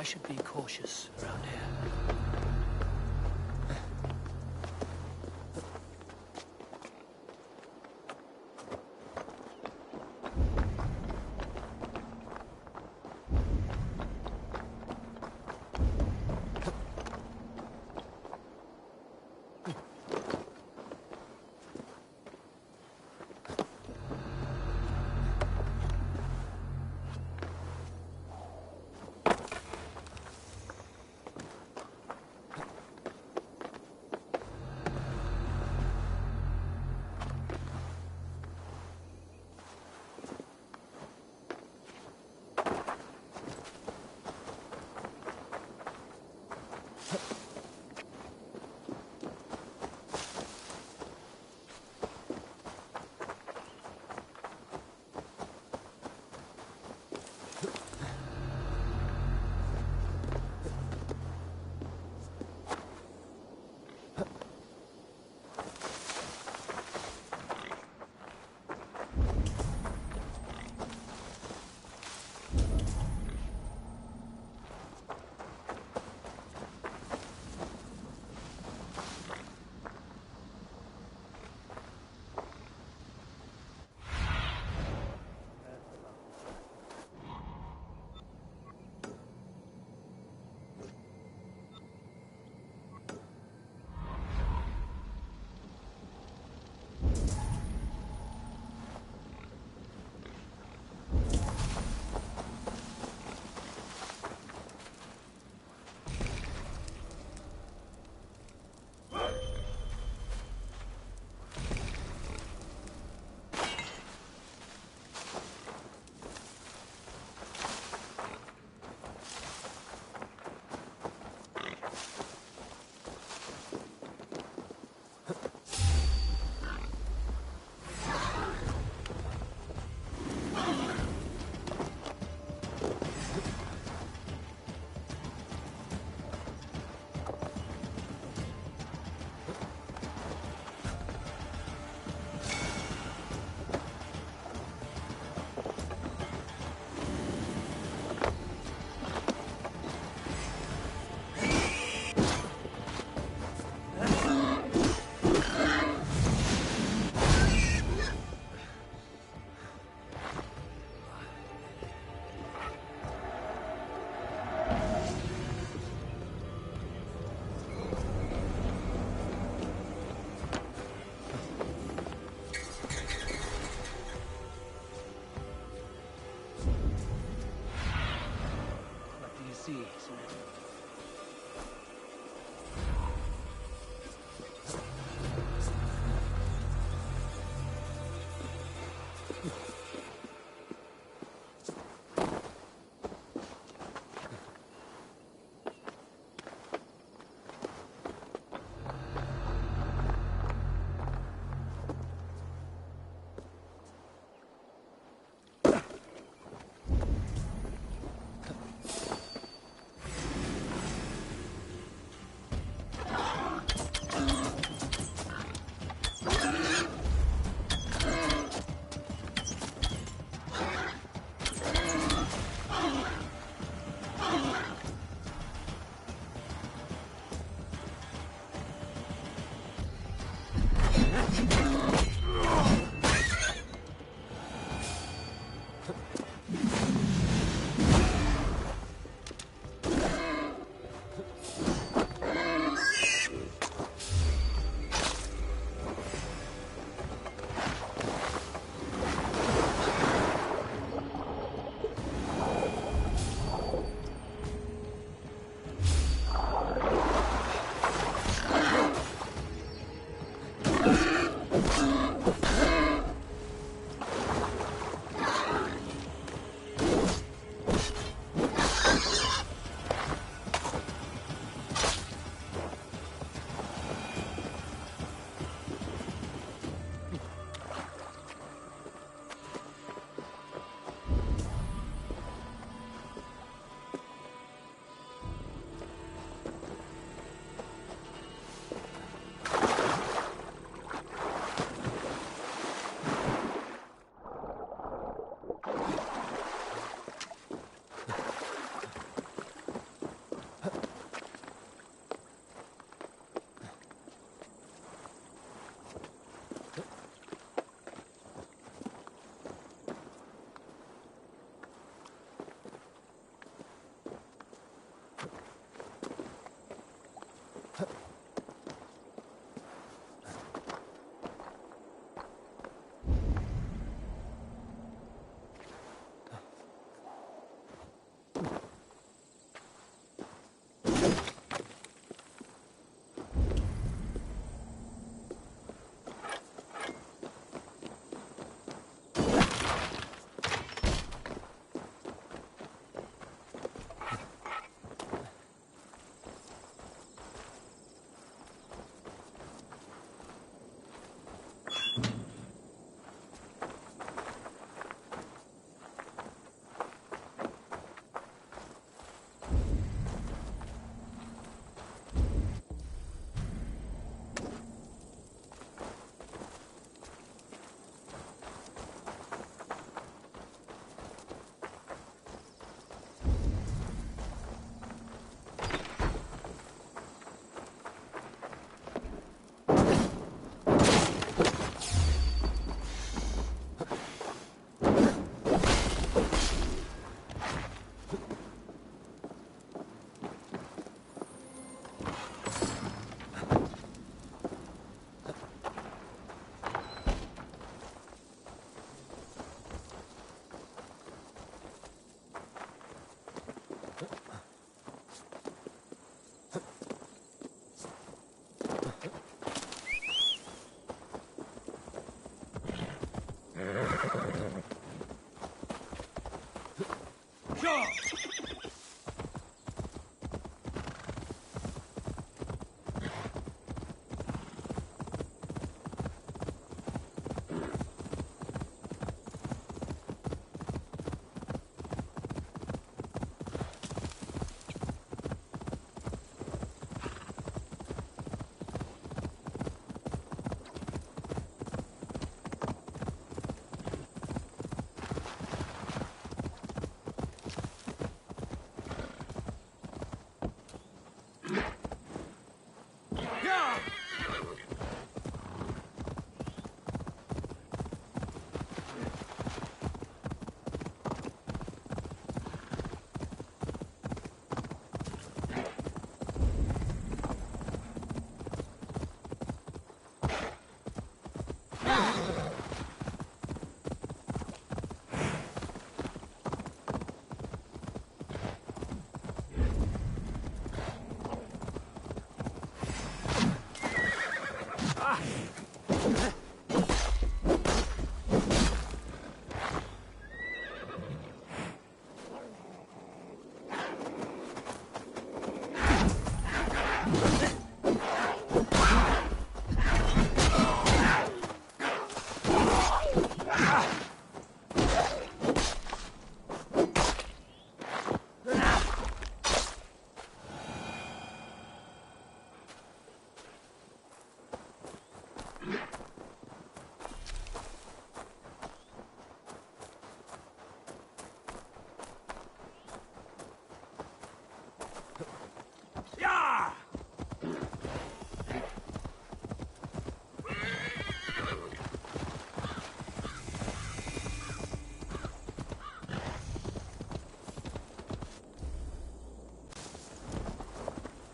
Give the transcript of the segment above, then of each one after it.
I should be cautious around here.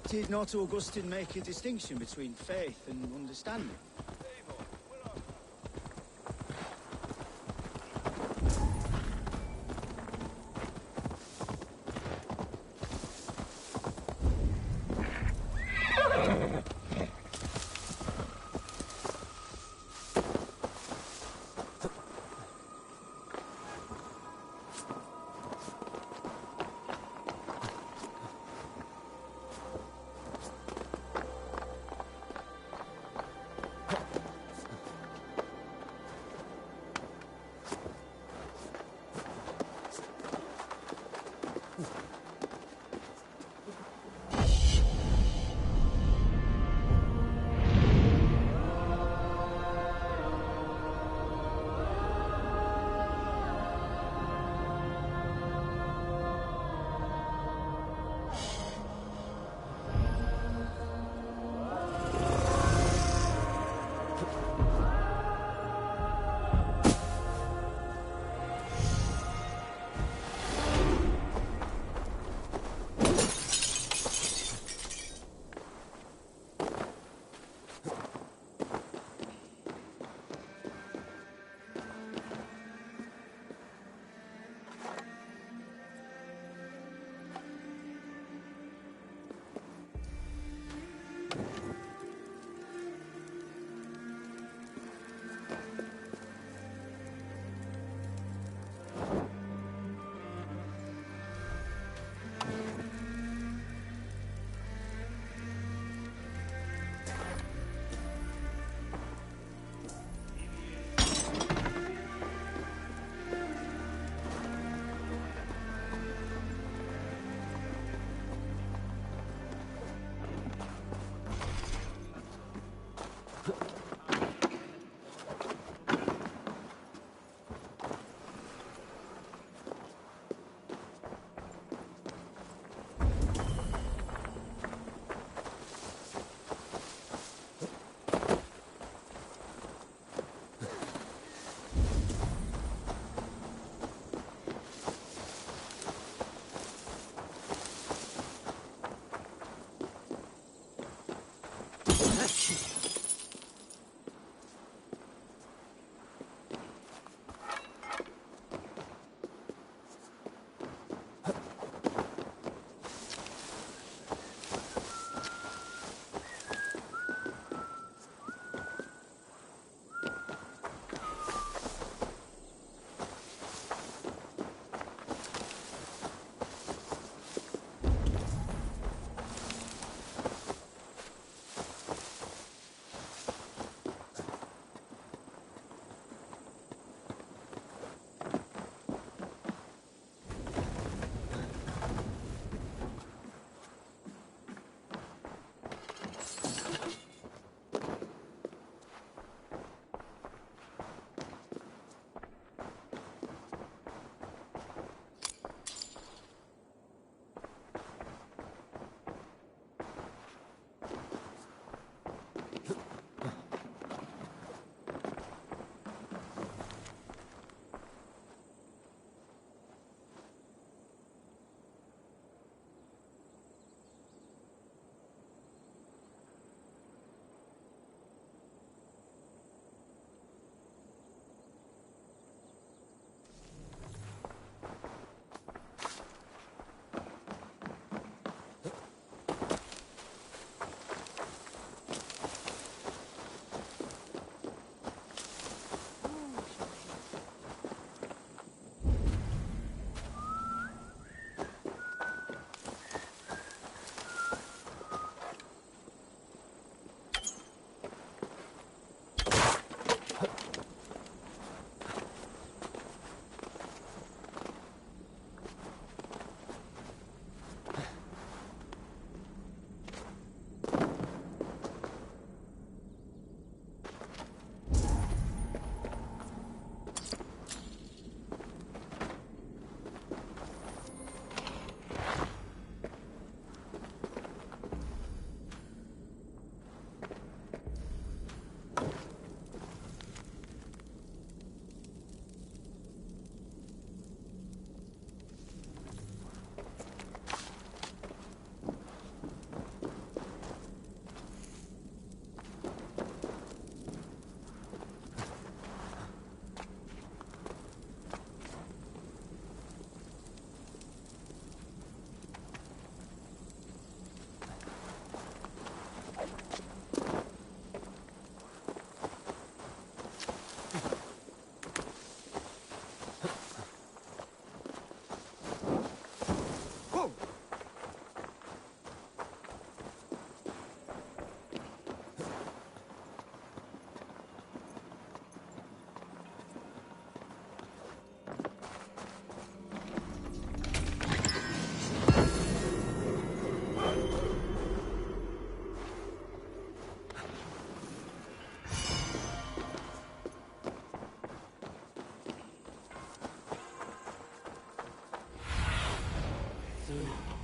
Did not Augustine make a distinction between faith and understanding?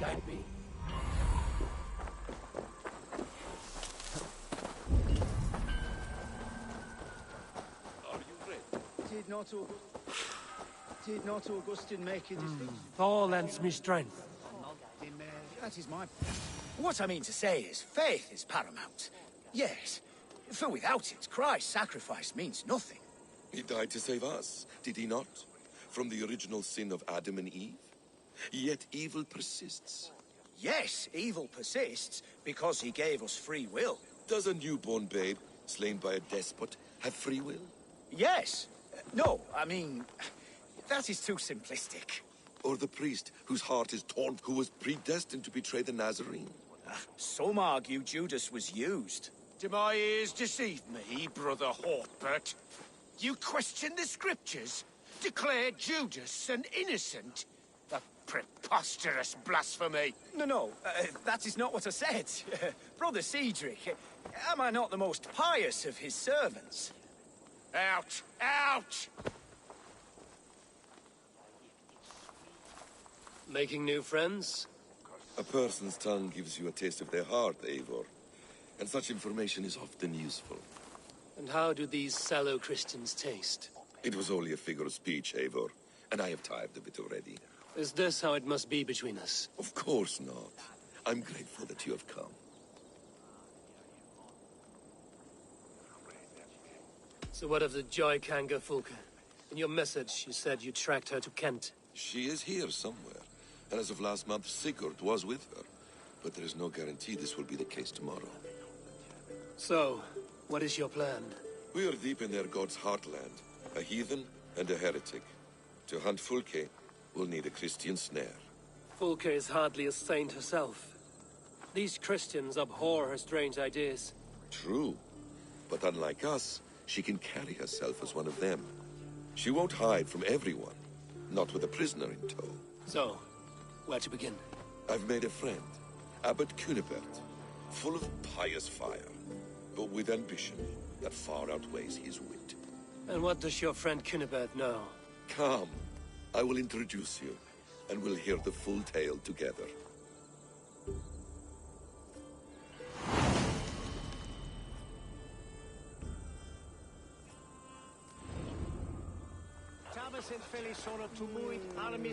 guide me. Are you ready? Did not Augustine make a distinction? Thor lends me strength. That is my... What I mean to say is, faith is paramount. Yes, for without it, Christ's sacrifice means nothing. He died to save us, did he not? From the original sin of Adam and Eve? Yet evil persists. Yes, evil persists because he gave us free will. Does a newborn babe, slain by a despot, have free will? Yes. No, I mean, that is too simplistic. Or the priest whose heart is torn, who was predestined to betray the Nazarene? Some argue Judas was used. Do my ears deceive me, Brother Hortbert? You question the scriptures? Declare Judas an innocent? A preposterous blasphemy! No, that is not what I said. Brother Cedric, am I not the most pious of his servants? Out! Out! Making new friends? A person's tongue gives you a taste of their heart, Eivor. And such information is often useful. And how do these sallow Christians taste? It was only a figure of speech, Eivor. And I have tired of it already. Is this how it must be between us? Of course not. I'm grateful that you have come. So what of the Joy Kanga Fulke? In your message, you said you tracked her to Kent. She is here somewhere. And as of last month, Sigurd was with her. But there is no guarantee this will be the case tomorrow. So, what is your plan? We are deep in their god's heartland. A heathen and a heretic. To hunt Fulke, we'll need a Christian snare. Fulke is hardly a saint herself. These Christians abhor her strange ideas. True. But unlike us, she can carry herself as one of them. She won't hide from everyone. Not with a prisoner in tow. So, where to begin? I've made a friend. Abbot Cunibert. Full of pious fire. But with ambition that far outweighs his wit. And what does your friend Cunibert know? Come. I will introduce you. And we'll hear the full tale together.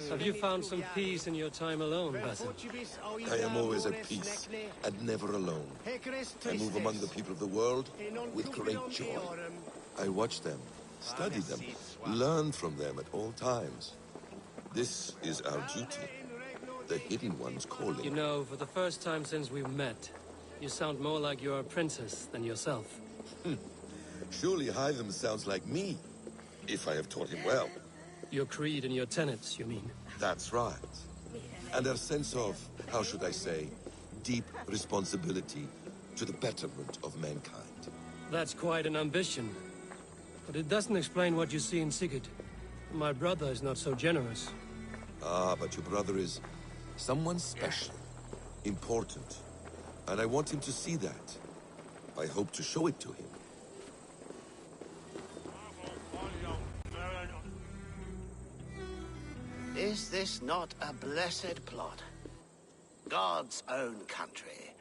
Have you found some peace in your time alone, Basim? I am always at peace, and never alone. I move among the people of the world with great joy. I watch them, study them, learn from them at all times. This is our duty. The Hidden One's calling. You know, for the first time since we met, you sound more like you're a princess than yourself. Surely Hytham sounds like me, if I have taught him well. Your creed and your tenets, you mean? That's right. And our sense of, how should I say, deep responsibility to the betterment of mankind. That's quite an ambition. But it doesn't explain what you see in Sigurd. My brother is not so generous. Ah, but your brother is someone special, important. And I want him to see that. I hope to show it to him. Is this not a blessed plot? God's own country.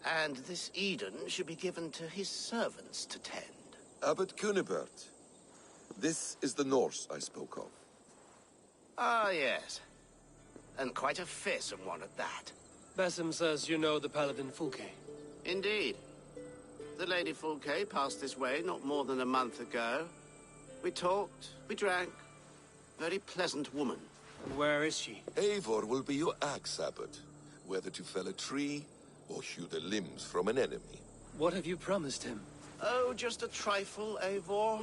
And this Eden should be given to his servants to tend. Abbot Cunibert. This is the Norse I spoke of. Ah, yes. And quite a fearsome one at that. Basim says you know the paladin Fulke. Indeed. The Lady Fulke passed this way not more than a month ago. We talked, we drank. Very pleasant woman. And where is she? Eivor will be your axe, Abbot. Whether to fell a tree or hew the limbs from an enemy. What have you promised him? Oh, just a trifle, Eivor.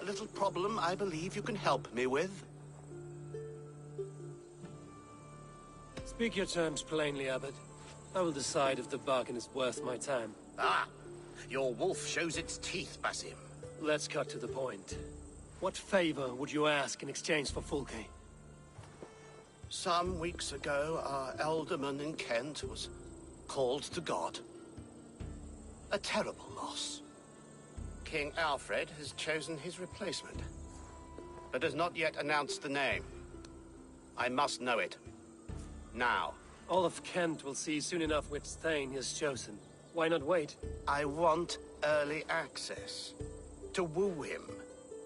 A little problem I believe you can help me with. Speak your terms plainly, Abbot. I will decide if the bargain is worth my time. Ah! Your wolf shows its teeth, Basim. Let's cut to the point. What favor would you ask in exchange for Fulke? Some weeks ago, our alderman in Kent was called to God. A terrible loss. King Alfred has chosen his replacement, but has not yet announced the name. I must know it. Now. All of Kent will see soon enough which Thane he has chosen. Why not wait? I want early access. To woo him,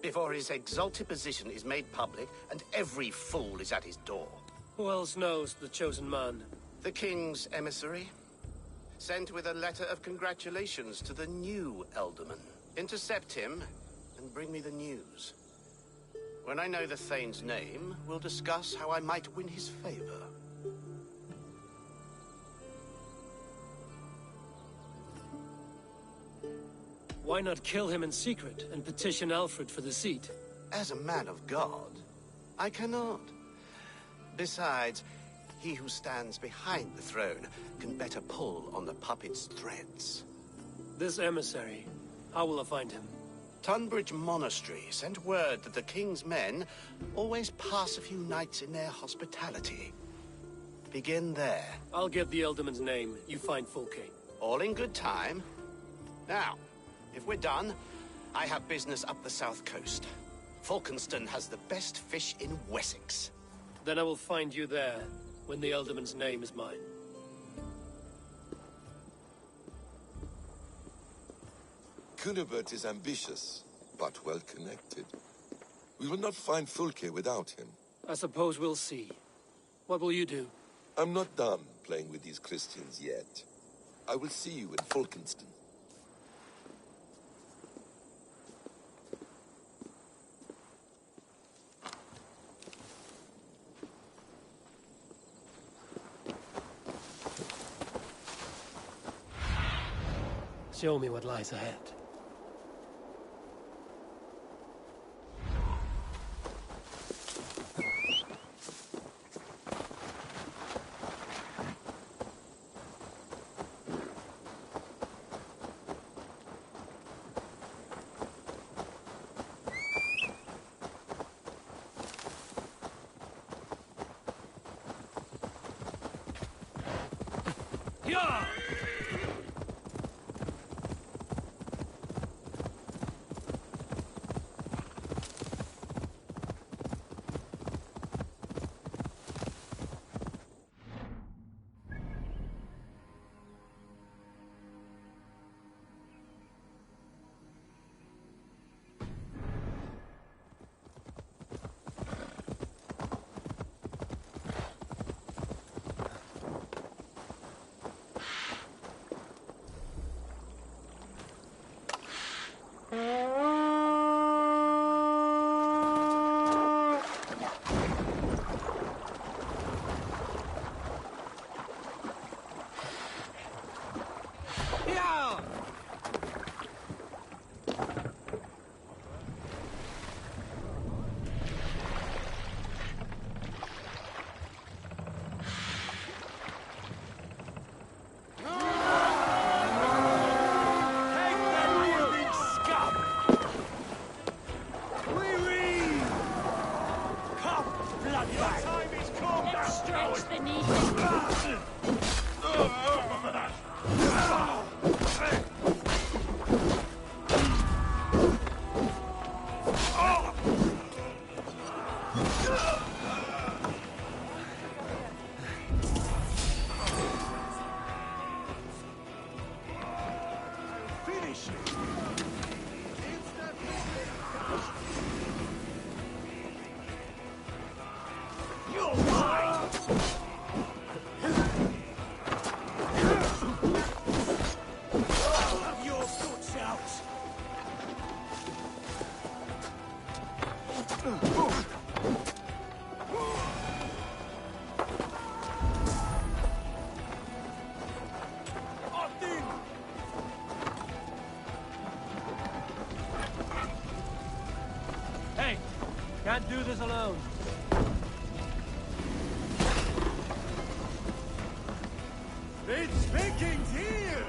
before his exalted position is made public and every fool is at his door. Who else knows the chosen man? The king's emissary, sent with a letter of congratulations to the new Elderman. Intercept him and bring me the news. When I know the Thane's name, we'll discuss how I might win his favor. Why not kill him in secret and petition Alfred for the seat? As a man of God, I cannot. Besides, he who stands behind the throne can better pull on the puppet's threads. This emissary, how will I find him? Tunbridge Monastery sent word that the king's men always pass a few nights in their hospitality. Begin there. I'll get the Elderman's name. You find Fulke. All in good time. Now, if we're done, I have business up the south coast. Falkenston has the best fish in Wessex. Then I will find you there, when the Elderman's name is mine. Cunibert is ambitious, but well-connected. We will not find Fulke without him. I suppose we'll see. What will you do? I'm not done playing with these Christians yet. I will see you in Falkenston. Show me what lies ahead. Yeah! Hey, can't do this alone. It's Vikings here!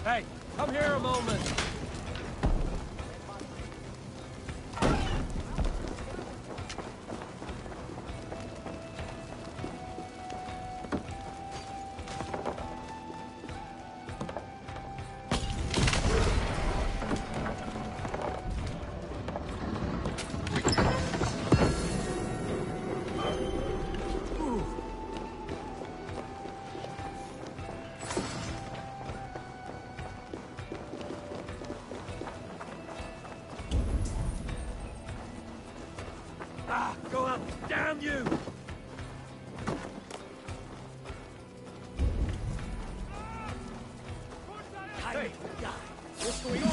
Hey, come here a moment. Go up! Damn you! Hey, what's going on?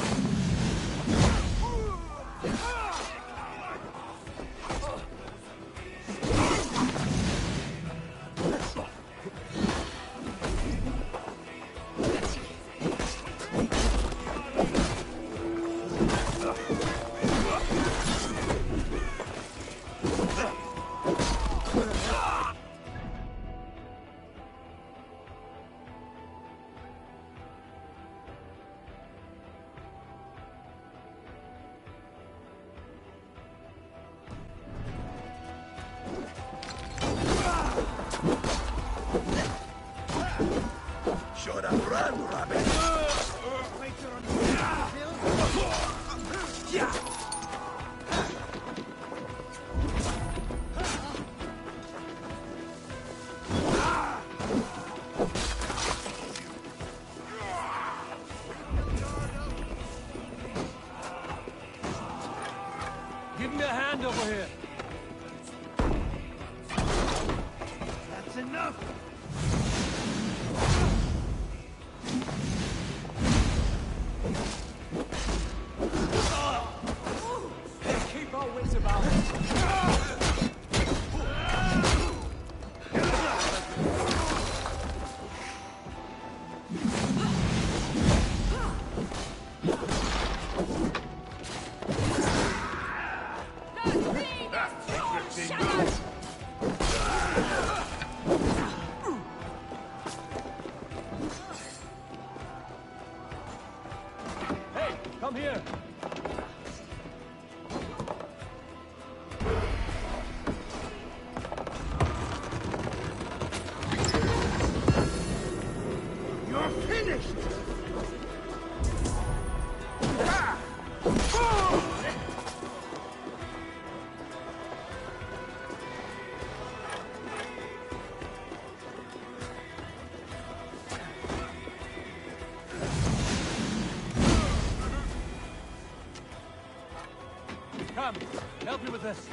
Should have run, rabbit! Give me a hand over here. That's enough! Keep our wits about us. Hey, come here. You're finished! Come, help me with this.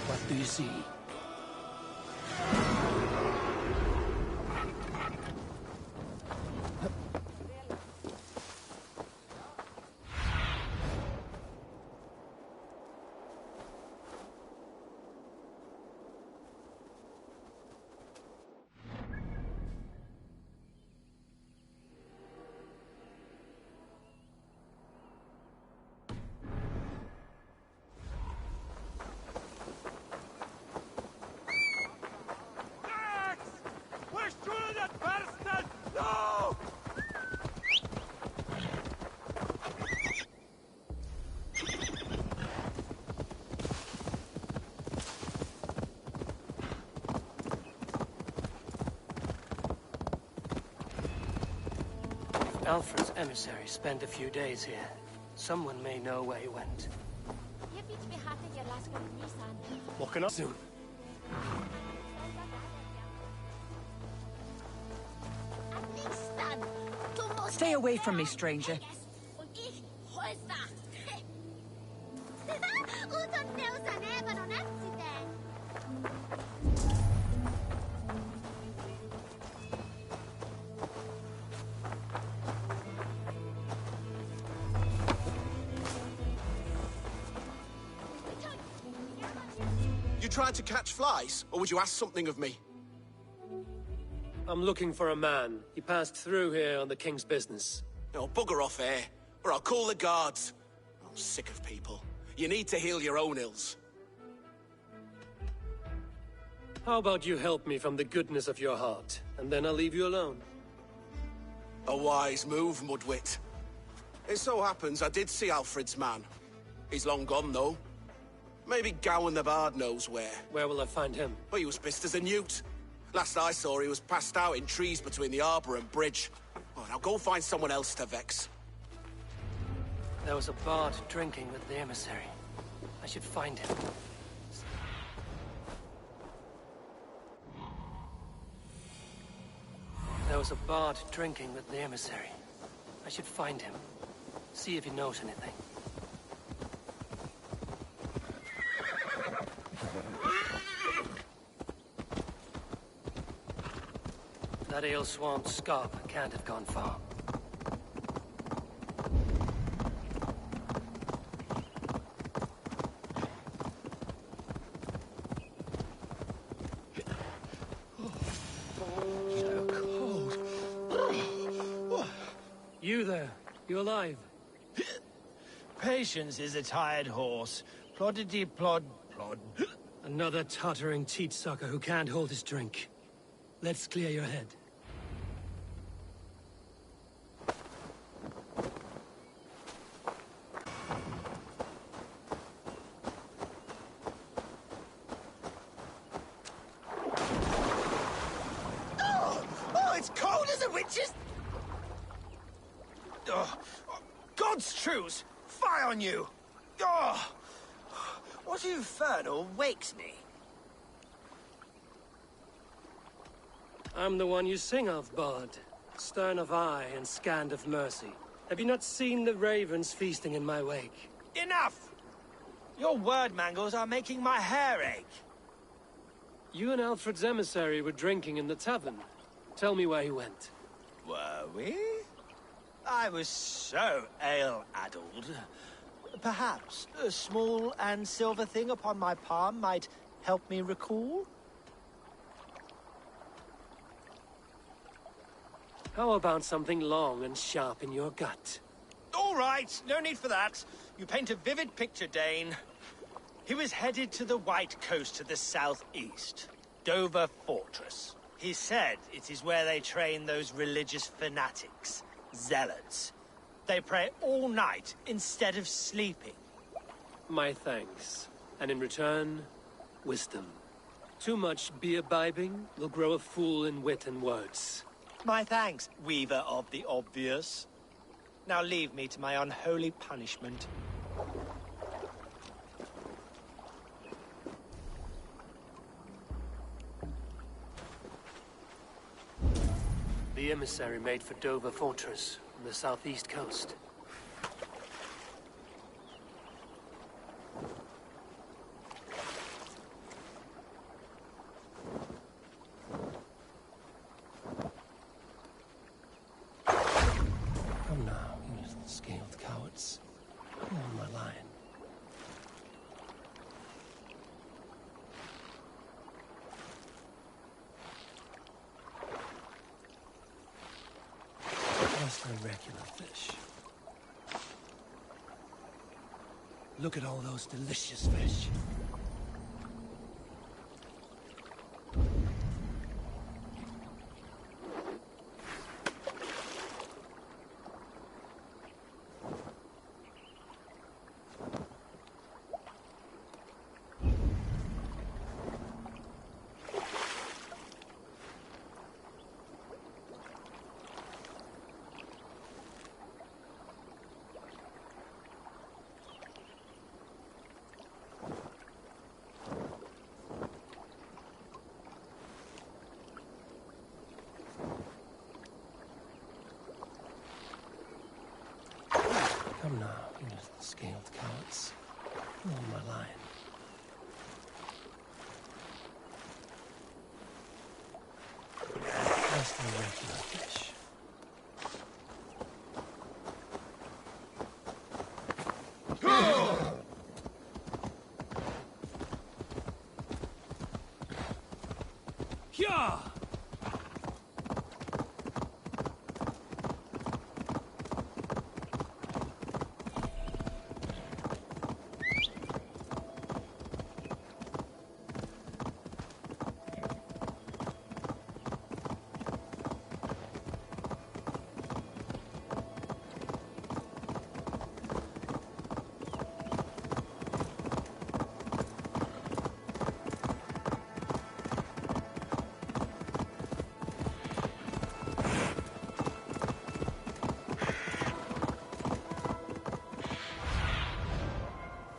What do you see? Alfred's emissary spent a few days here. Someone may know where he went. Walking up soon. Stay away from me, stranger. You trying to catch flies, or would you ask something of me? I'm looking for a man. He passed through here on the king's business. No, bugger off here, or I'll call the guards. I'm sick of people. You need to heal your own ills. How about you help me from the goodness of your heart, and then I'll leave you alone? A wise move, Mudwit. It so happens I did see Alfred's man. He's long gone, though. Maybe Gowan the Bard knows where. Where will I find him? But he was pissed as a newt. Last I saw, he was passed out in trees between the arbor and bridge. Oh, now go find someone else to vex. There was a bard drinking with the emissary. I should find him. There was a bard drinking with the emissary. I should find him. See if he knows anything. That ale-swamped scarp can't have gone far. So cold. You there, you alive? Patience is a tired horse. Ploddity plod plod. Another tottering teat-sucker who can't hold his drink. Let's clear your head. Oh, it's cold as a witch's... Oh, God's truce! Fire on you! Oh, what infernal wakes me? I'm the one you sing of, Bard. Stern of eye and scant of mercy. Have you not seen the ravens feasting in my wake? Enough! Your word mangles are making my hair ache. You and Alfred's emissary were drinking in the tavern. Tell me where he went. Were we? I was so ale-addled. Perhaps a small and silver thing upon my palm might help me recall? How about something long and sharp in your gut? All right, no need for that. You paint a vivid picture, Dane. He was headed to the White Coast to the southeast, Dover Fortress. He said it is where they train those religious fanatics, zealots. They pray all night instead of sleeping. My thanks. And in return, wisdom. Too much beer-bibbing will grow a fool in wit and words. My thanks, weaver of the obvious. Now leave me to my unholy punishment. The emissary made for Dover Fortress on the southeast coast. Come now, you little scaled cowards. You're on my line. Just a regular fish. Look at all those delicious fish. Come now, you little scaled cowards. On my line. Just a regular fish. Yeah!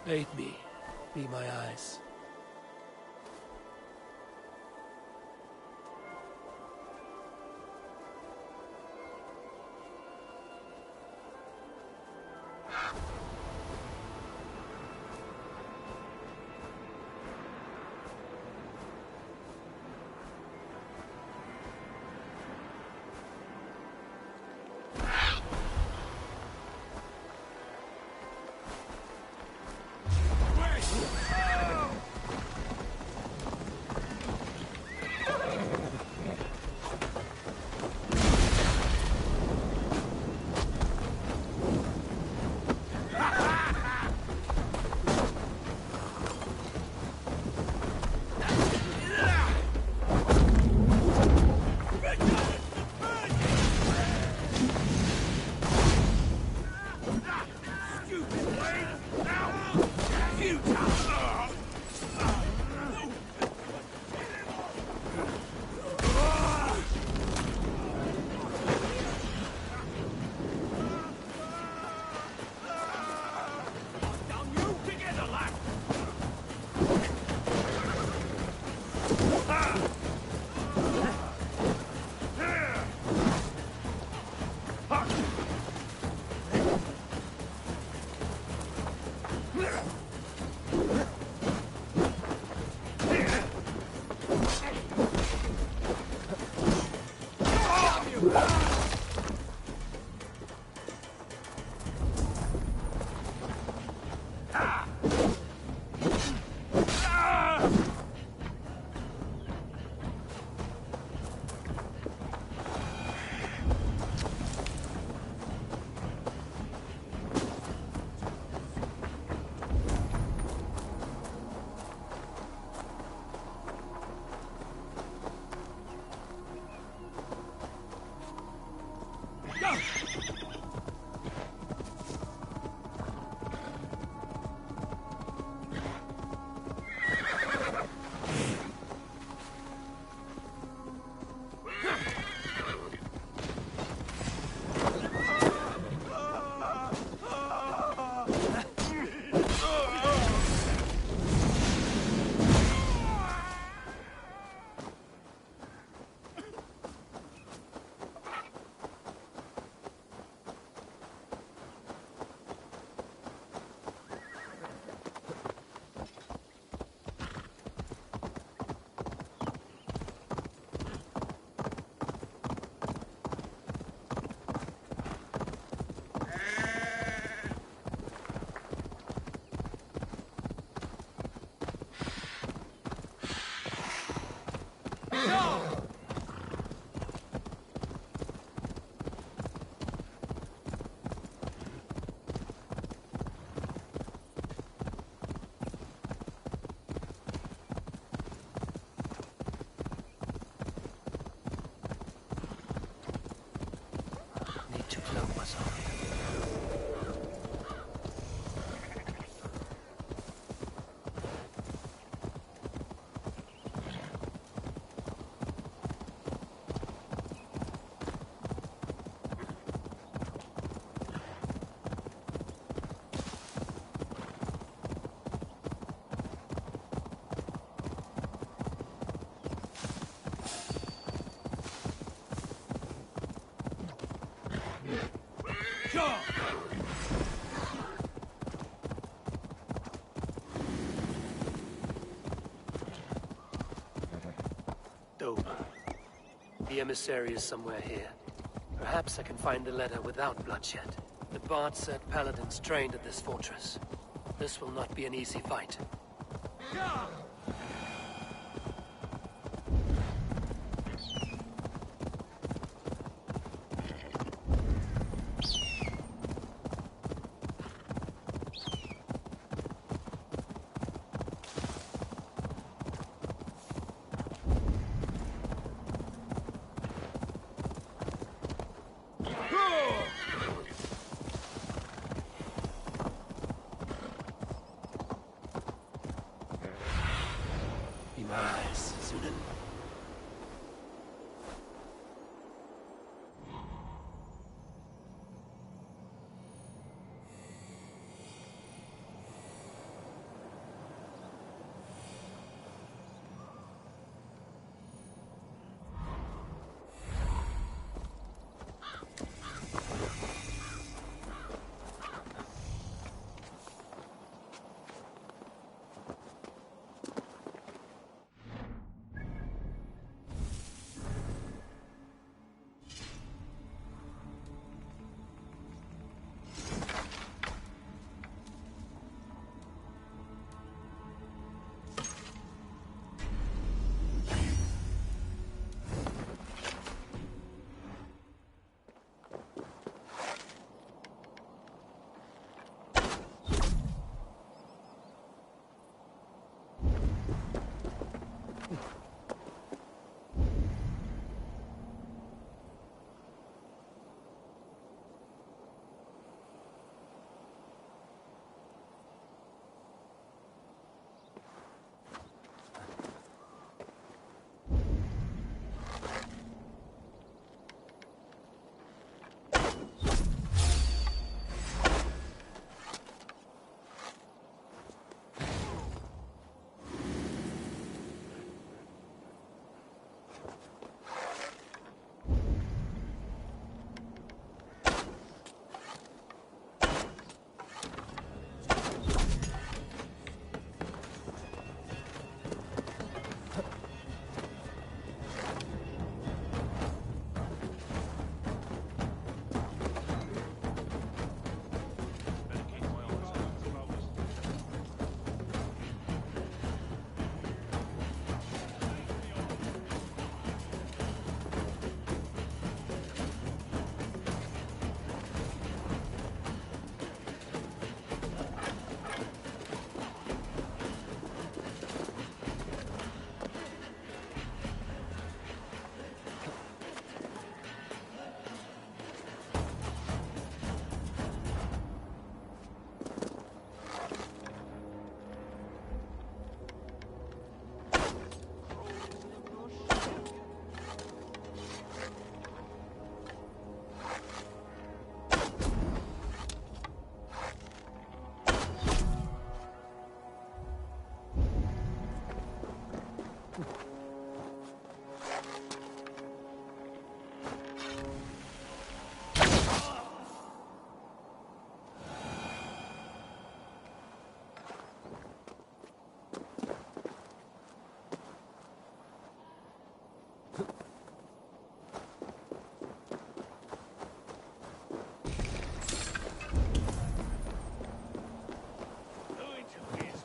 Aid me. Be my eyes. the emissary is somewhere here. Perhaps I can find the letter without bloodshed. The Bard said paladins trained at this fortress. This will not be an easy fight. Be my eyes, Sunan.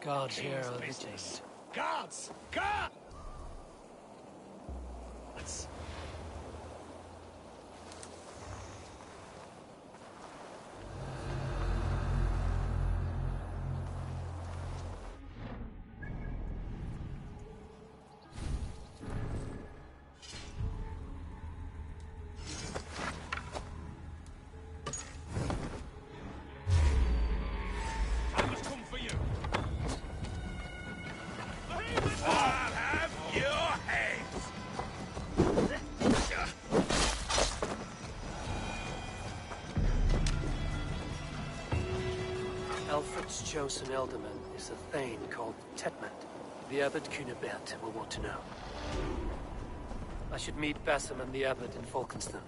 Guards here are business. Guards! Guards! Alfred's chosen ealdorman is a thane called Tetmund. The Abbot Cunibert will want to know. I should meet Basim and the Abbot in Falkenstein.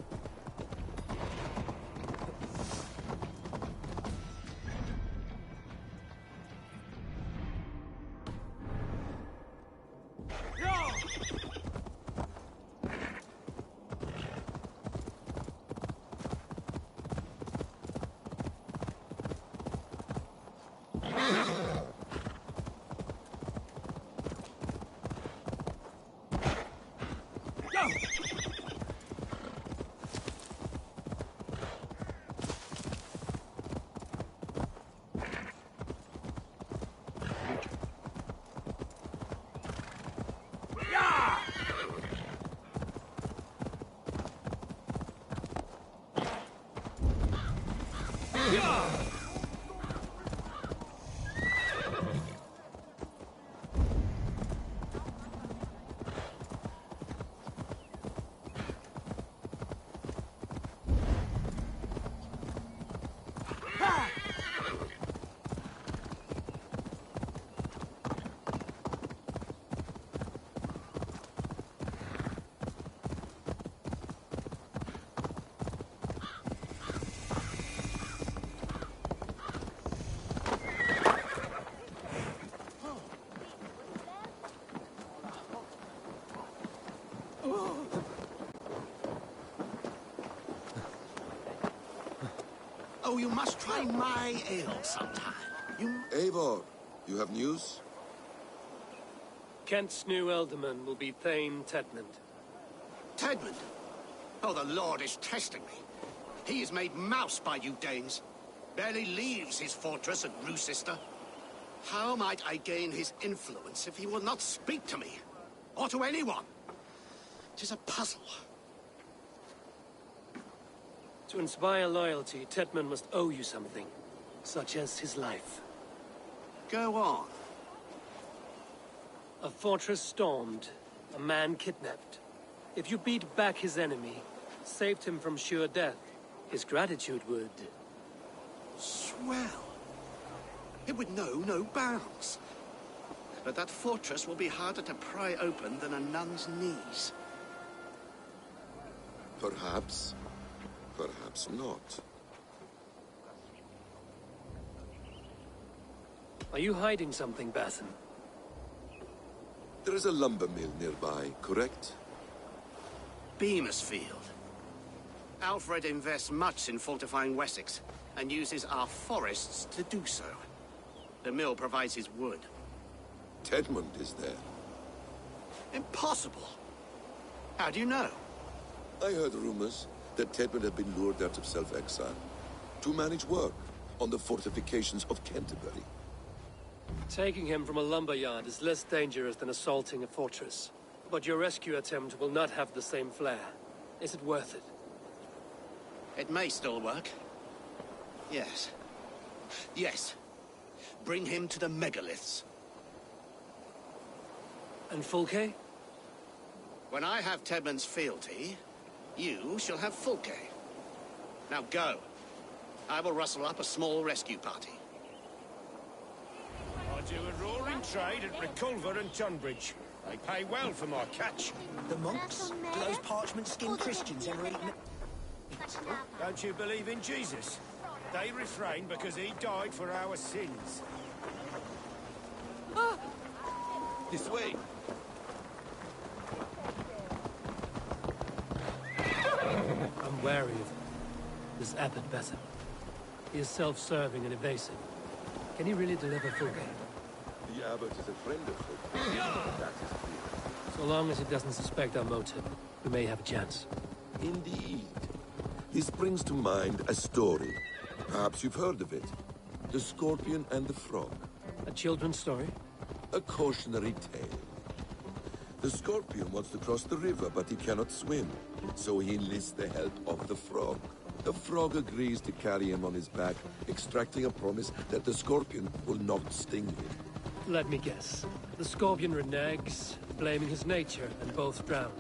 So you must try my ale sometime. Eivor, you have news? Kent's new Ealdorman will be Thane Tedmund. Tedmund? Oh, the Lord is testing me. He is made mouse by you Danes. Barely leaves his fortress at Roosister. How might I gain his influence if he will not speak to me? Or to anyone? 'Tis a puzzle. To inspire loyalty, Tedmund must owe you something, such as his life. Go on. A fortress stormed, a man kidnapped. If you beat back his enemy, saved him from sure death, his gratitude would... Swell. It would know no bounds. But that fortress will be harder to pry open than a nun's knees. Perhaps. Perhaps not. Are you hiding something, Basim? There is a lumber mill nearby, correct? Beamersfield. Alfred invests much in fortifying Wessex, and uses our forests to do so. The mill provides his wood. Tedmund is there. Impossible! How do you know? I heard rumors that Tedmund had been lured out of self-exile to manage work on the fortifications of Canterbury. Taking him from a lumberyard is less dangerous than assaulting a fortress. But your rescue attempt will not have the same flair. Is it worth it? It may still work. Yes. Yes. Bring him to the megaliths. And Fulke? When I have Tedmund's fealty, you shall have Fulke. Now go. I will rustle up a small rescue party. I do a roaring trade at Reculver and Tunbridge. They pay well for my catch. The monks? Do those parchment-skinned Christians ever eat... Don't you believe in Jesus? They refrain because he died for our sins. This way! I'm wary of this Abbot Basim. He is self-serving and evasive. Can he really deliver Fulke? The abbot is a friend of Fulke. That is clear. So long as he doesn't suspect our motive, we may have a chance. Indeed. This brings to mind a story. Perhaps you've heard of it. The Scorpion and the Frog. A children's story? A cautionary tale. The Scorpion wants to cross the river, but he cannot swim. So he enlists the help of the Frog. The Frog agrees to carry him on his back, extracting a promise that the Scorpion will not sting him. Let me guess. The Scorpion reneges, blaming his nature, and both drown.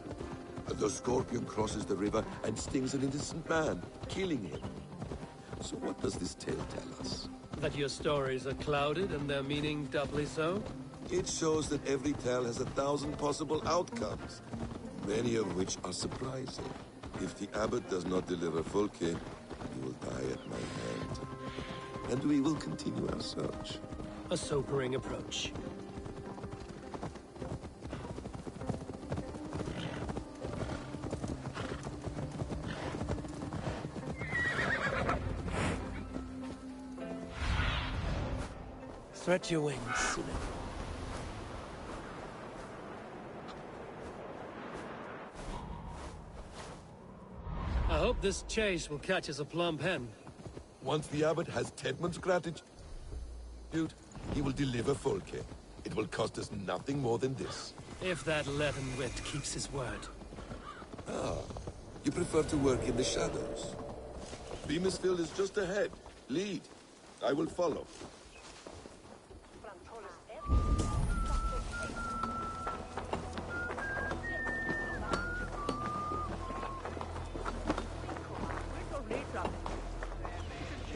The Scorpion crosses the river and stings an innocent man, killing him. So what does this tale tell us? That your stories are clouded and their meaning doubly so? It shows that every tale has 1,000 possible outcomes, many of which are surprising. If the abbot does not deliver Fulke, he will die at my hand. And we will continue our search. A sobering approach. Stretch your wings. I hope this chase will catch us a plump hen. Once the abbot has Tedmund's gratitude, he will deliver Fulke. It will cost us nothing more than this. If that leaden wit keeps his word. Ah, you prefer to work in the shadows. Beamersfield is just ahead. Lead. I will follow.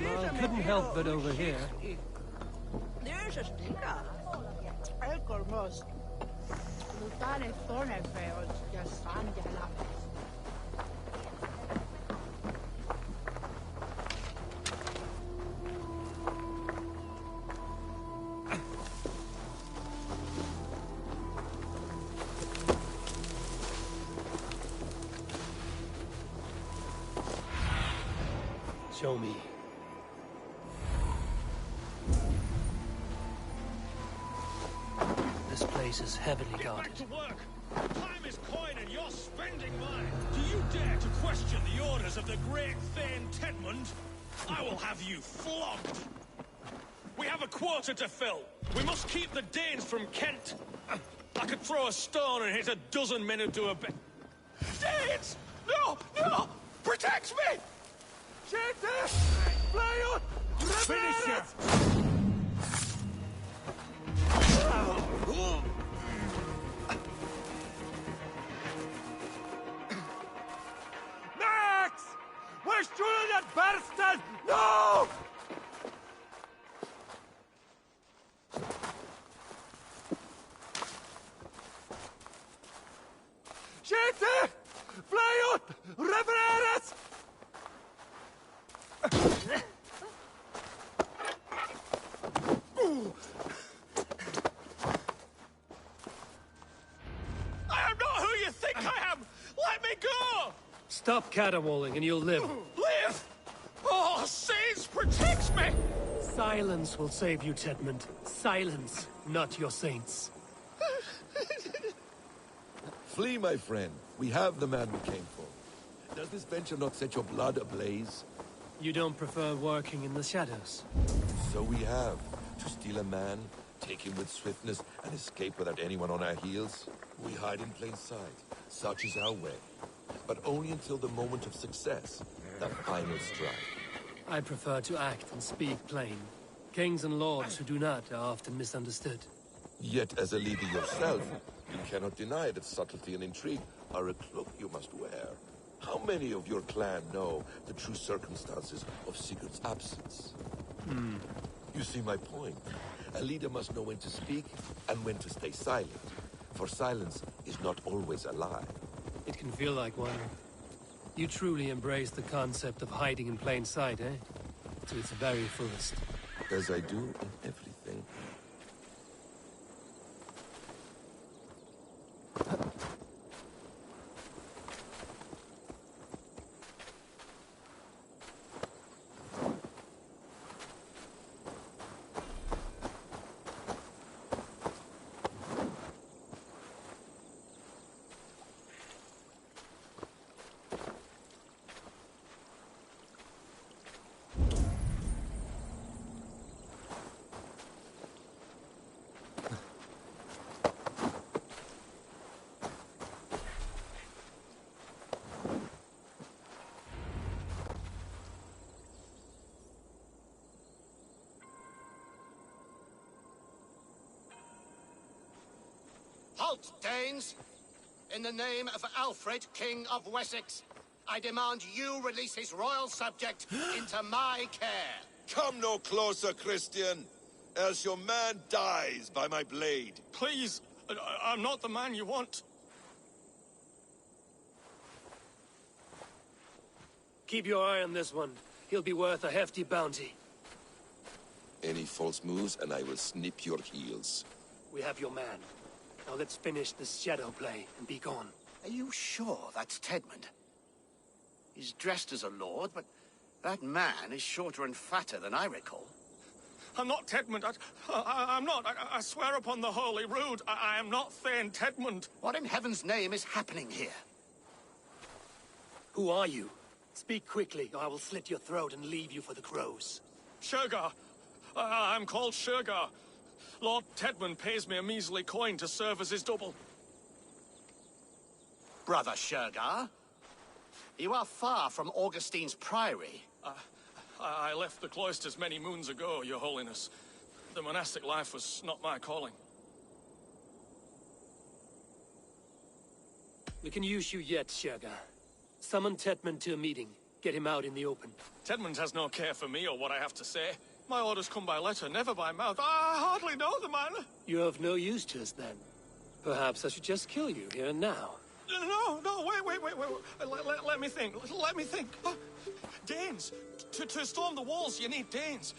Well, I couldn't help but overhear. There's a stinker. Alcormos. Lutare Thornefeld, just Angela. Show me. place is heavily guarded. Get back to work! Time is coin and you're spending mine! Do you dare to question the orders of the great Thane Tedmund? I will have you flogged! We have a quota to fill! We must keep the Danes from Kent! I could throw a stone and hit a dozen men who do a bit. Danes! No! No! Protect me! Finish her! Max! We're shooting at Barsted! No! Skytte! Fly ut! Repareras! I am not who you think I am! Let me go! Stop caterwauling and you'll live. Live! Oh, Saints, protect me! Silence will save you, Tedmund. Silence, not your saints. Flee, my friend. We have the man we came for. Does this venture not set your blood ablaze? You don't prefer working in the shadows? So we have. To steal a man, take him with swiftness, and escape without anyone on our heels. We hide in plain sight. Such is our way. But only until the moment of success. The final strike. I prefer to act and speak plain. Kings and lords who do not are often misunderstood. Yet, as a leader yourself, you cannot deny that subtlety and intrigue are a cloak you must wear. How many of your clan know the true circumstances of Sigurd's absence? You see my point. A leader must know when to speak and when to stay silent. For silence is not always a lie. It can feel like one. You truly embrace the concept of hiding in plain sight, eh? To its very fullest. As I do in everything. Halt, Danes! In the name of Alfred, King of Wessex, I demand you release his royal subject into my care. Come no closer, Christian, else your man dies by my blade. Please, I'm not the man you want. Keep your eye on this one. He'll be worth a hefty bounty. Any false moves and I will snip your heels. We have your man. Now let's finish this shadow play and be gone. Are you sure that's Tedmund? He's dressed as a lord, but that man is shorter and fatter than I recall. I'm not Tedmund. I'm not. I swear upon the Holy Rood, I am not Thane Tedmund. What in heaven's name is happening here? Who are you? Speak quickly, or I will slit your throat and leave you for the crows. Shergar. I'm called Shergar. Lord Tedmund pays me a measly coin to serve as his double. Brother Shergar, you are far from Augustine's priory. I left the cloisters many moons ago, Your Holiness. The monastic life was not my calling. We can use you yet, Shergar. Summon Tedmund to a meeting. Get him out in the open. Tedmund has no care for me or what I have to say. My orders come by letter, never by mouth. I hardly know the man. You're of no use to us, then. Perhaps I should just kill you here and now. No, wait. Let me think. Let me think. Danes. To storm the walls, you need Danes.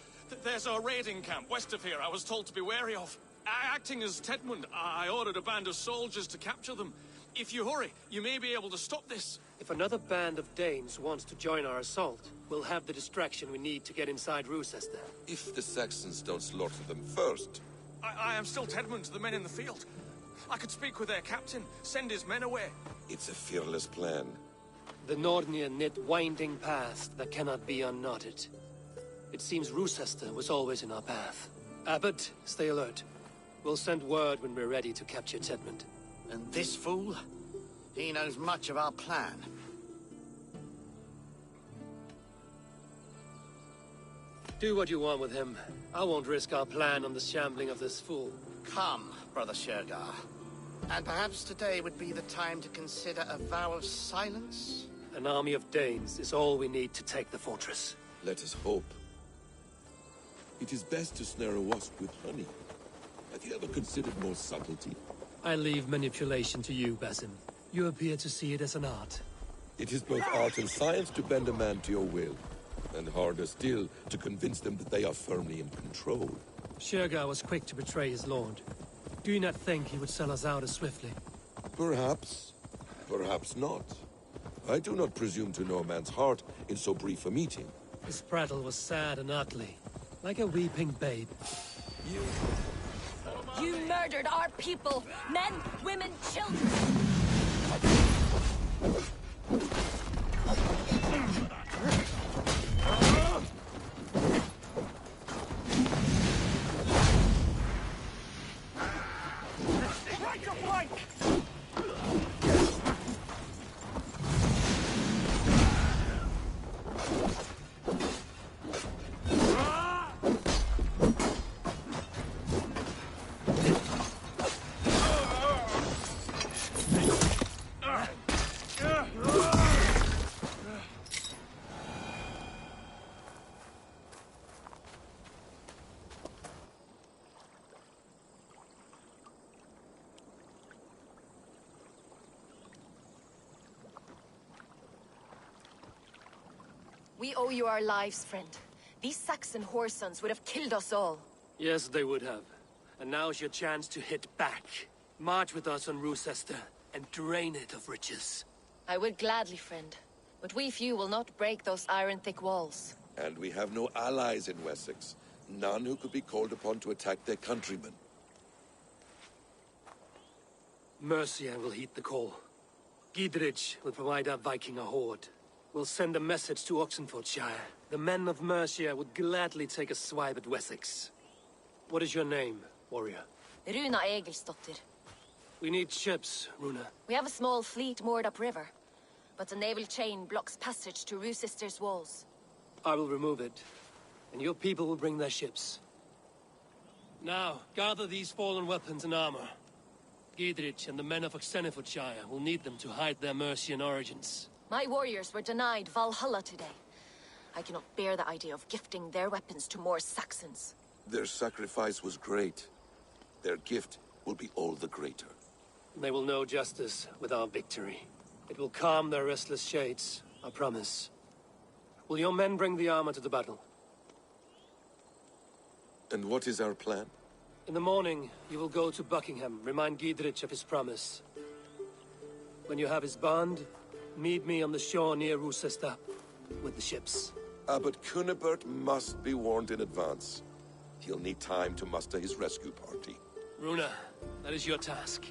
There's a raiding camp west of here I was told to be wary of. Acting as Tedmund, I ordered a band of soldiers to capture them. If you hurry, you may be able to stop this. If another band of Danes wants to join our assault, we'll have the distraction we need to get inside Rochester. If the Saxons don't slaughter them first. I am still Tedmund to the men in the field. I could speak with their captain, send his men away. It's a fearless plan. The Nordnir knit winding paths that cannot be unknotted. It seems Roosester was always in our path. Abbot, stay alert. We'll send word when we're ready to capture Tedmund. And this fool? He knows much of our plan. Do what you want with him. I won't risk our plan on the shambling of this fool. Come, Brother Shergar. And perhaps today would be the time to consider a vow of silence? An army of Danes is all we need to take the fortress. Let us hope. It is best to snare a wasp with honey. Have you ever considered more subtlety? I leave manipulation to you, Basim. You appear to see it as an art. It is both art and science to bend a man to your will. And harder still, to convince them that they are firmly in control. Shergar was quick to betray his lord. Do you not think he would sell us out as swiftly? Perhaps. Perhaps not. I do not presume to know a man's heart in so brief a meeting. His prattle was sad and ugly, like a weeping babe. You murdered our people! Men, women, children! We owe you our lives, friend. These Saxon whoresons would have killed us all. Yes, they would have. And now's your chance to hit back. March with us on Roosester, and drain it of riches. I would gladly, friend. But we few will not break those iron-thick walls. And we have no allies in Wessex. None who could be called upon to attack their countrymen. Mercia will heed the call. Gidrich will provide our Viking a horde. We'll send a message to Oxenfordshire. The men of Mercia would gladly take a swipe at Wessex. What is your name, warrior? Runa Egilsdottir. We need ships, Runa. We have a small fleet moored upriver, but a naval chain blocks passage to Roosester's walls. I will remove it, and your people will bring their ships. Now, gather these fallen weapons and armor. Gidrich and the men of Oxenfordshire will need them to hide their Mercian origins. My warriors were denied Valhalla today. I cannot bear the idea of gifting their weapons to more Saxons. Their sacrifice was great. Their gift will be all the greater. They will know justice with our victory. It will calm their restless shades, I promise. Will your men bring the armor to the battle? And what is our plan? In the morning, you will go to Buckingham, remind Gidrich of his promise. When you have his bond, meet me on the shore near Roosester, with the ships. Abbot Cunibert must be warned in advance. He'll need time to muster his rescue party. Runa, that is your task.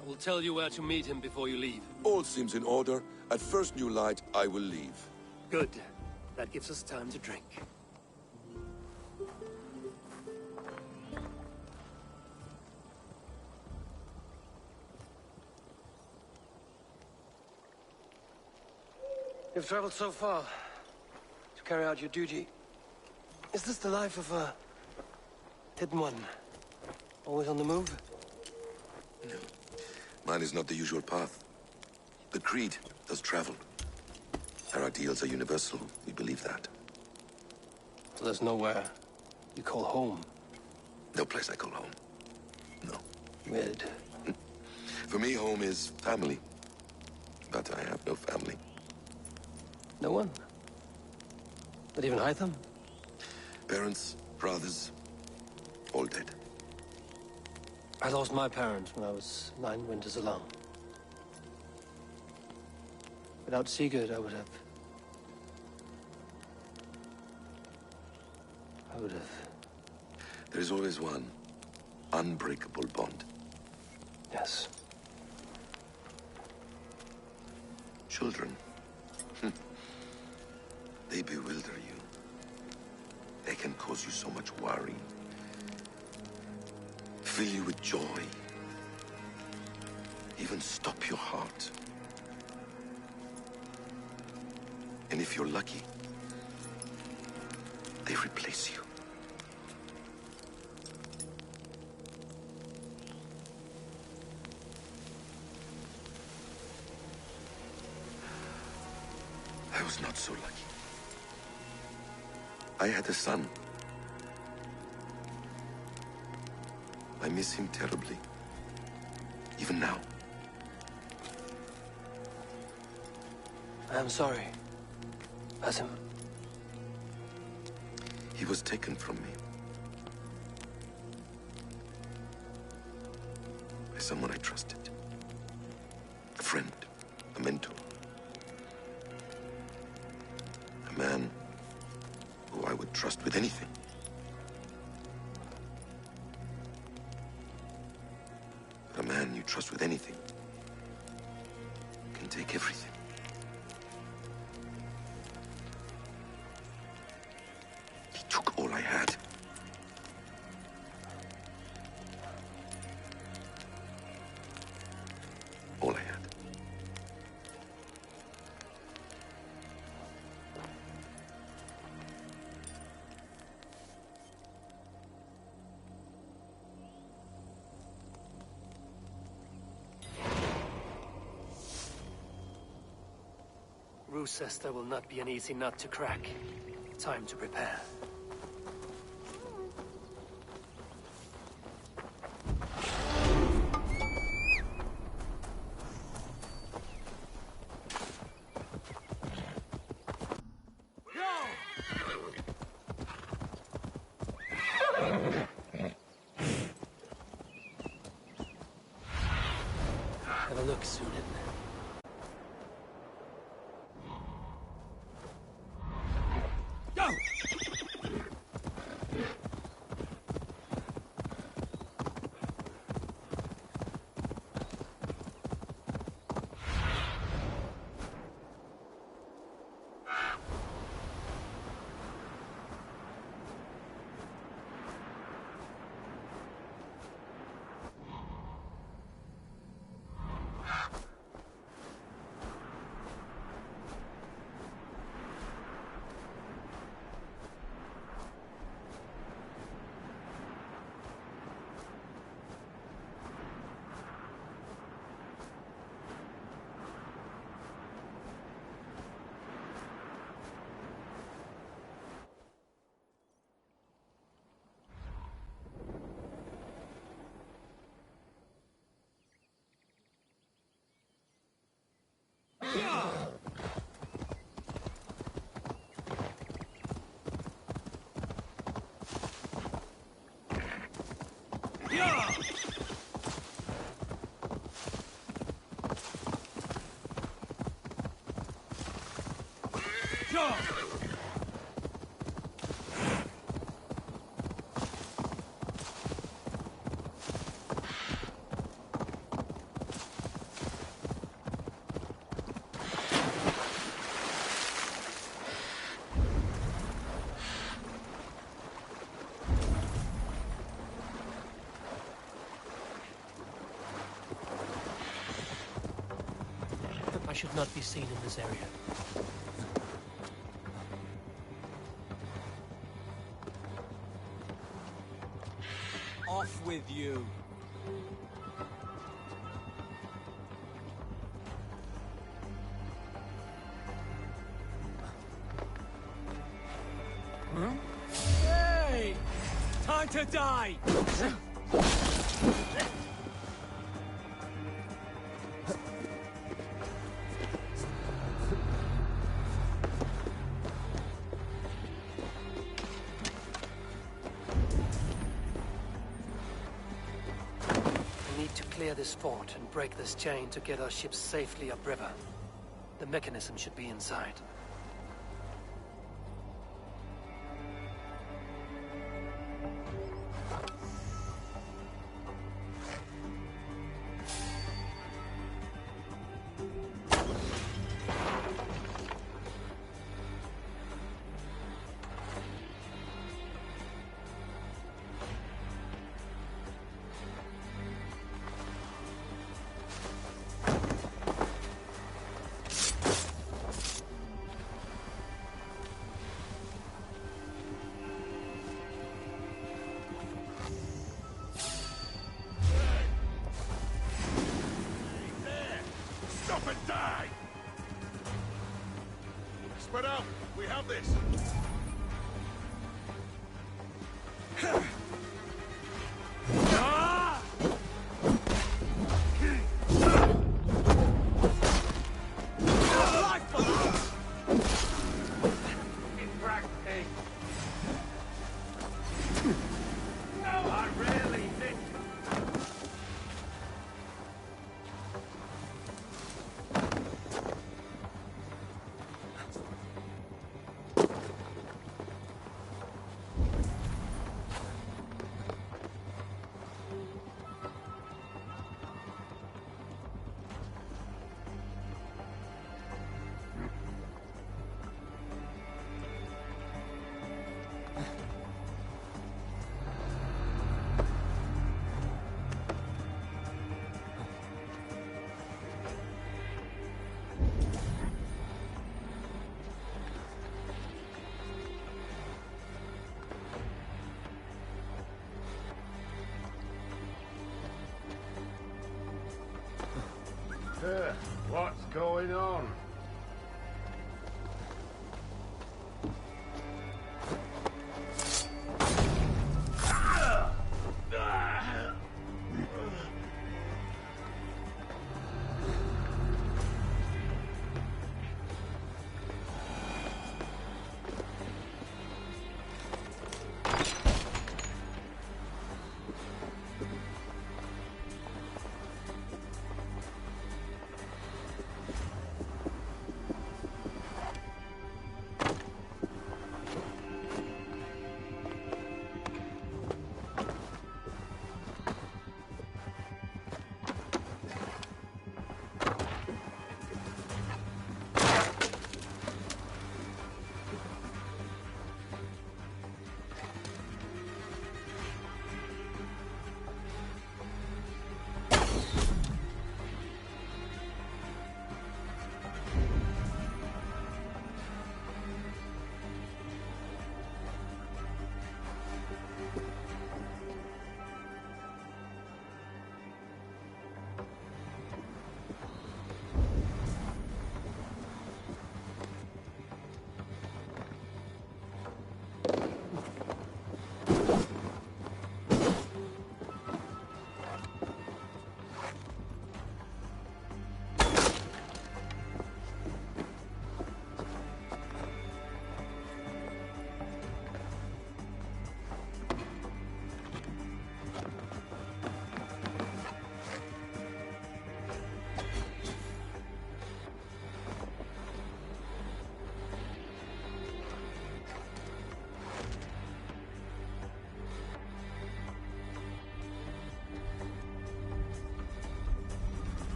I will tell you where to meet him before you leave. All seems in order. At first new light, I will leave. Good. That gives us time to drink. You've traveled so far to carry out your duty. Is this the life of a hidden one? Always on the move? No. Mine is not the usual path. The Creed does travel. Our ideals are universal. We believe that. So there's nowhere you call home? No place I call home. No. Weird. For me, home is family. But I have no family. No one? Not even Hytham? Parents, brothers, all dead. I lost my parents when I was 9 winters alone. Without Sigurd, I would have... There is always one unbreakable bond. Yes. Children. They bewilder you. They can cause you so much worry. Fill you with joy. Even stop your heart. And if you're lucky, they replace you. I was not so lucky. I had a son. I miss him terribly. Even now. I'm sorry. Basim. He was taken from me. By someone I trusted. A friend. A mentor. A man who I would trust with anything. But a man you trust with anything can take everything. He took all I had. All I had. Rochester will not be an easy nut to crack. Time to prepare. Have a look, Sunan. I should not be seen in this area. Off with you. Hey! Time to die! Clear this fort and break this chain to get our ships safely upriver. The mechanism should be inside. stop this! What's going on?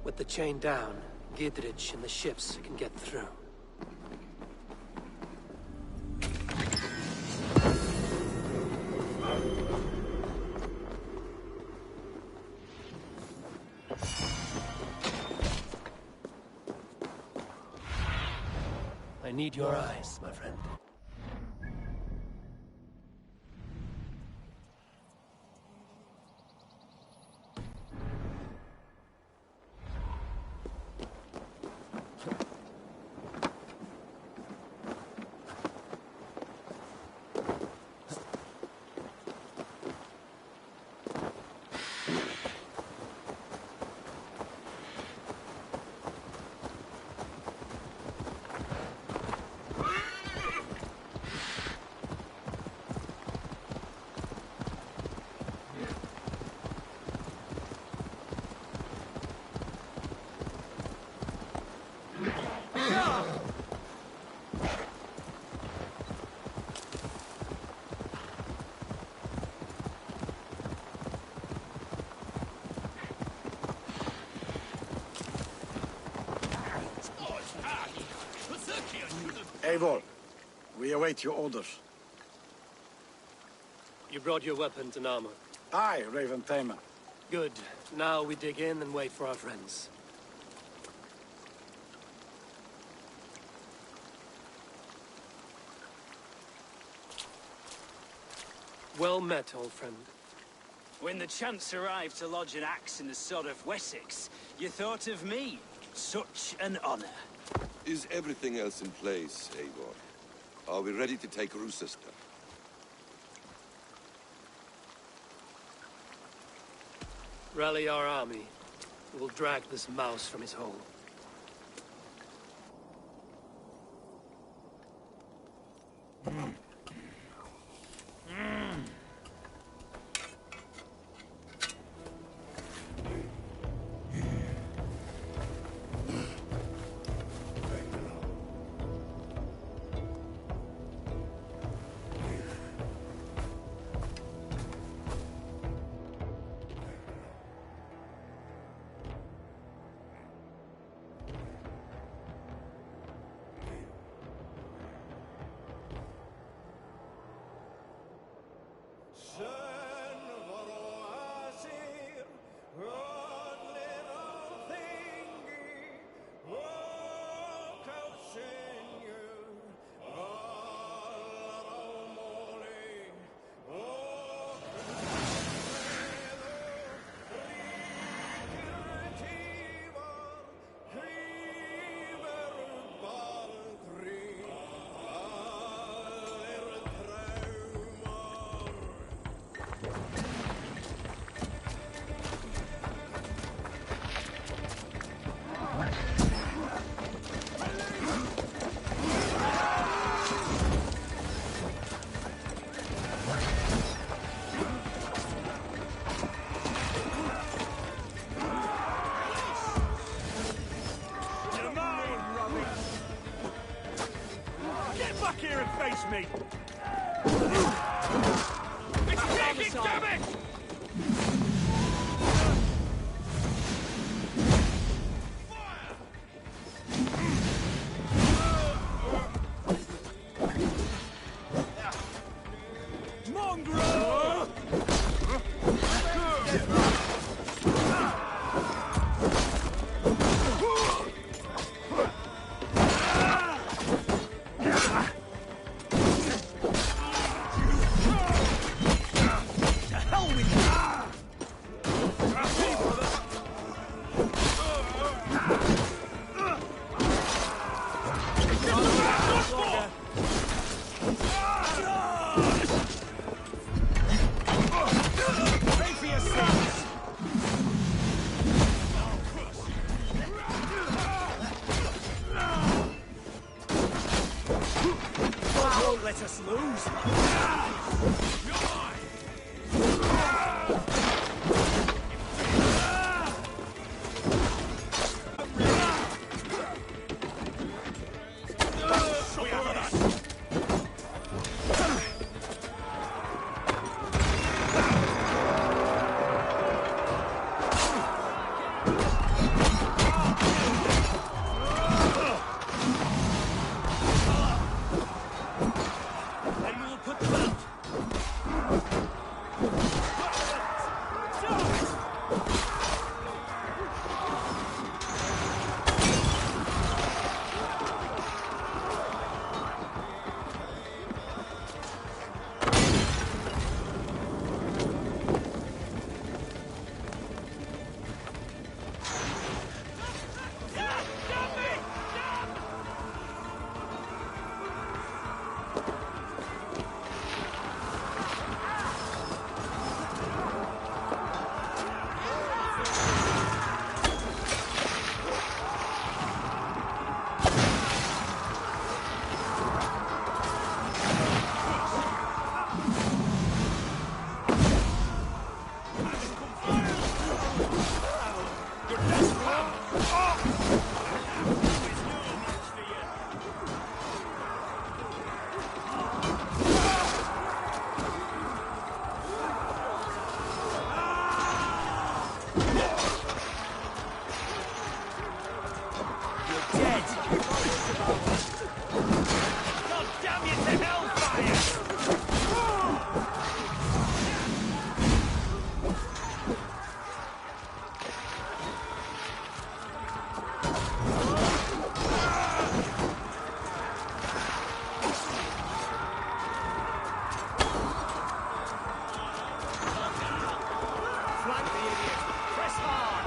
With the chain down, Gidrich and the ships can get through. I need your eyes, my friend. Eivor, we await your orders. You brought your weapons and armor. Aye, Raven Tamer. Good. Now we dig in and wait for our friends. Well met, old friend. When the chance arrived to lodge an axe in the sod of Wessex, you thought of me. Such an honor. Is everything else in place, Eivor? Are we ready to take Rochester? Rally our army. We'll drag this mouse from his hole. me! It's taking damage! Let us lose. you to hellfire! Flank the idiot! Press hard!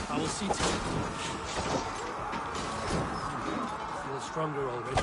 I will see to it. Feel stronger already.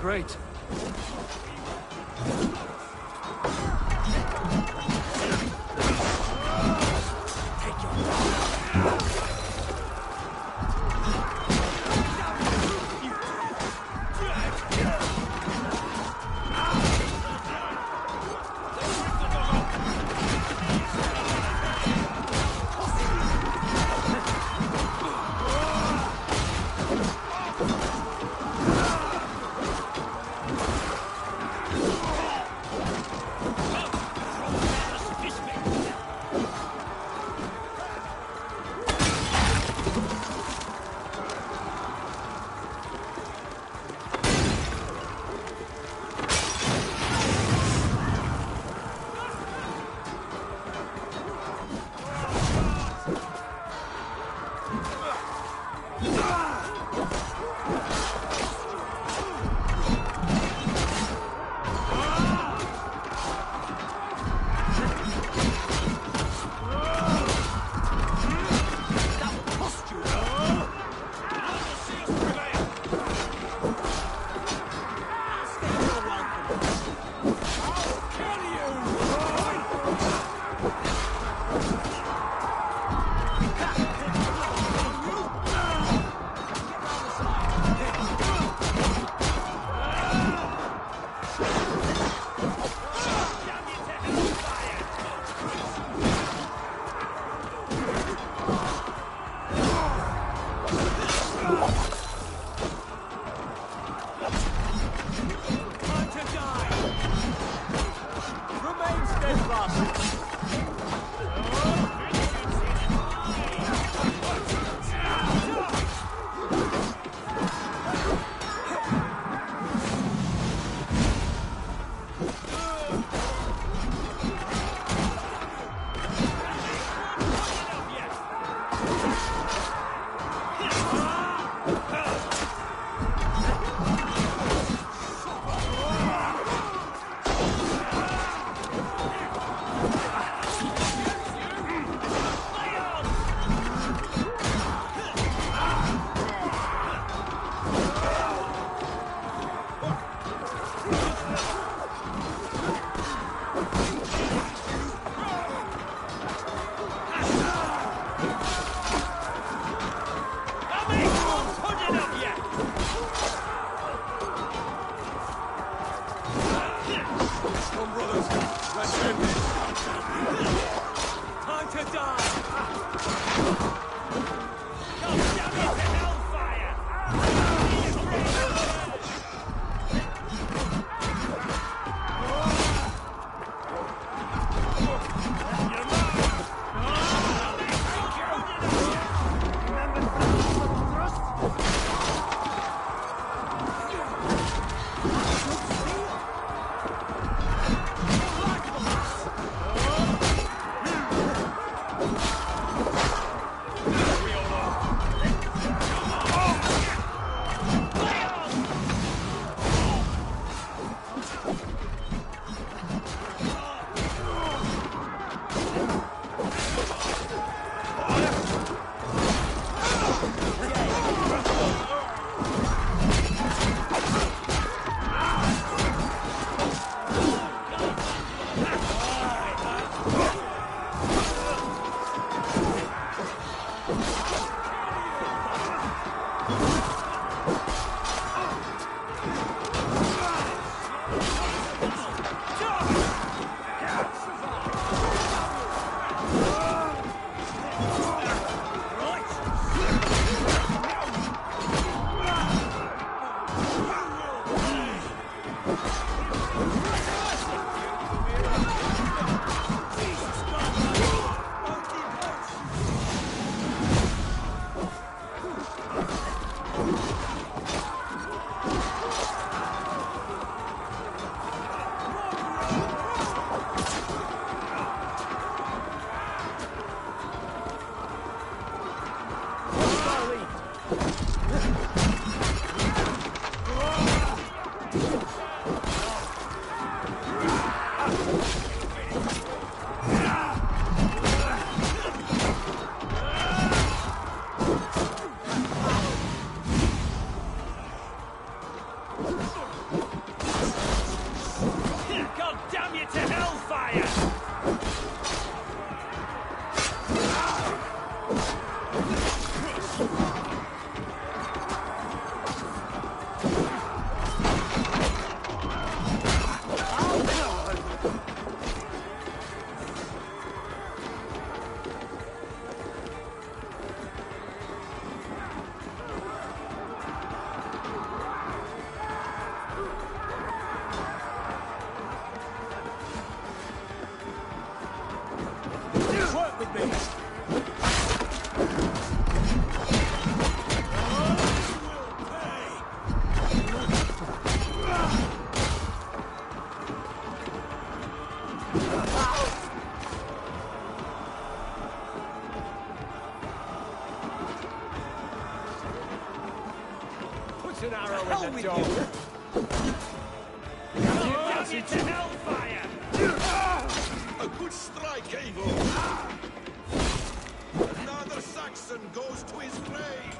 Great. Shoot an arrow Hell in the with dog. Damn you to hellfire! A good strike, Eivor! Another Saxon goes to his grave!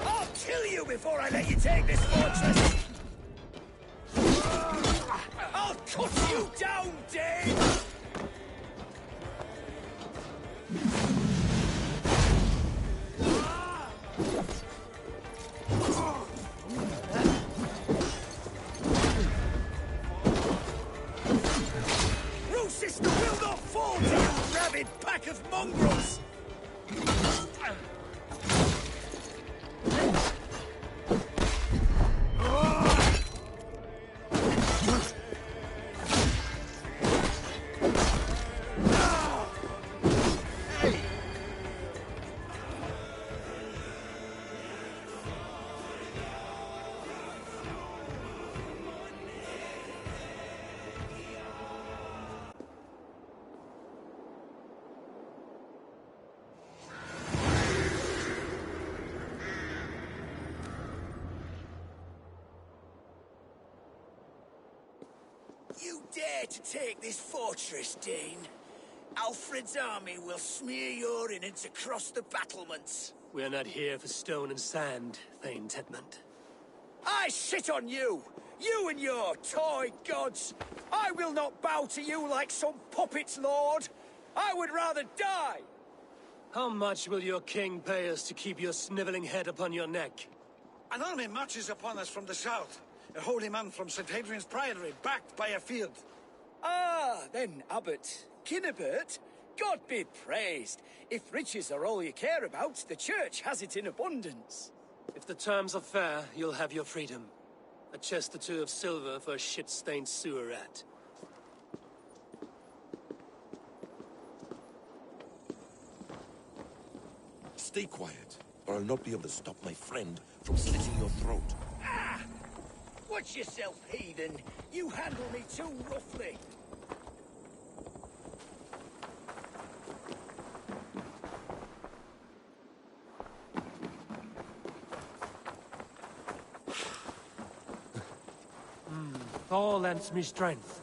I'll kill you before I let you take this fortress! I'll cut you down, Dane! Sister will not fall to you, rabid pack of mongrels! You dare to take this fortress, Dane? Alfred's army will smear your innards across the battlements. We're not here for stone and sand, Thane Tedmund. I shit on you! You and your toy gods! I will not bow to you like some puppet's lord! I would rather die! How much will your king pay us to keep your sniveling head upon your neck? An army marches upon us from the south. A holy man from St. Hadrian's Priory, backed by a field. Ah, then, Abbot Kinnebert, God be praised. If riches are all you care about, the church has it in abundance. If the terms are fair, you'll have your freedom. A chest or two of silver for a shit-stained sewer rat. Stay quiet, or I'll not be able to stop my friend from slitting your throat. Ah! Watch yourself, heathen. You handle me too roughly. Thor lends me strength.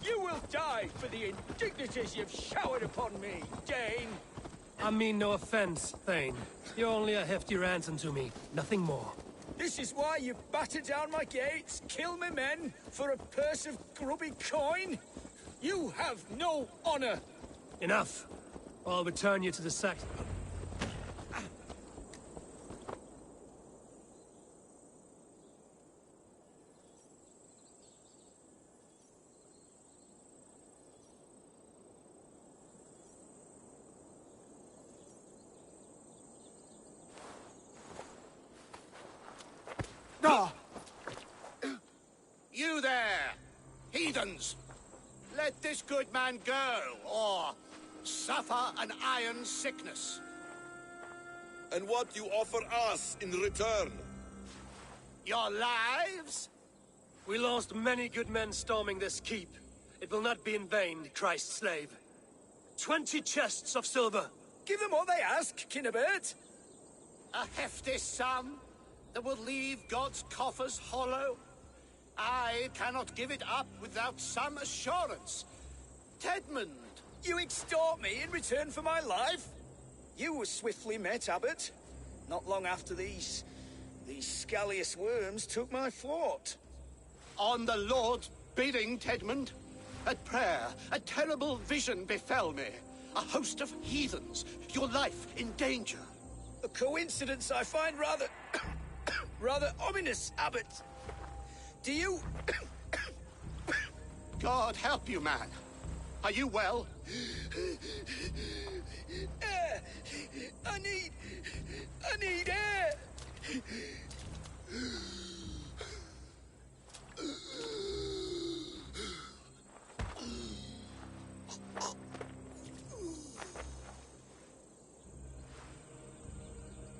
You will die for the indignities you've showered upon me, Dane! I mean no offense, Thane. You're only a hefty ransom to me, nothing more. This is why you batter down my gates, kill my men, for a purse of grubby coin? You have no honor! Enough! I'll return you to the Sax... You there, heathens! Let this good man go, or suffer an iron sickness. And what you offer us in return? Your lives? We lost many good men storming this keep. It It will not be in vain, Christ's slave. 20 chests of silver. Give them what they ask, Kinnebert. A hefty sum that will leave God's coffers hollow. I cannot give it up without some assurance. Tedmund! You extort me in return for my life? You were swiftly met, Abbot. Not long after these scallious worms took my fort. On the Lord's bidding, Tedmund. At prayer, a terrible vision befell me. A host of heathens, your life in danger. A coincidence I find rather... rather ominous, Abbot. Do you... God help you, man. Are you well? Air! I need air!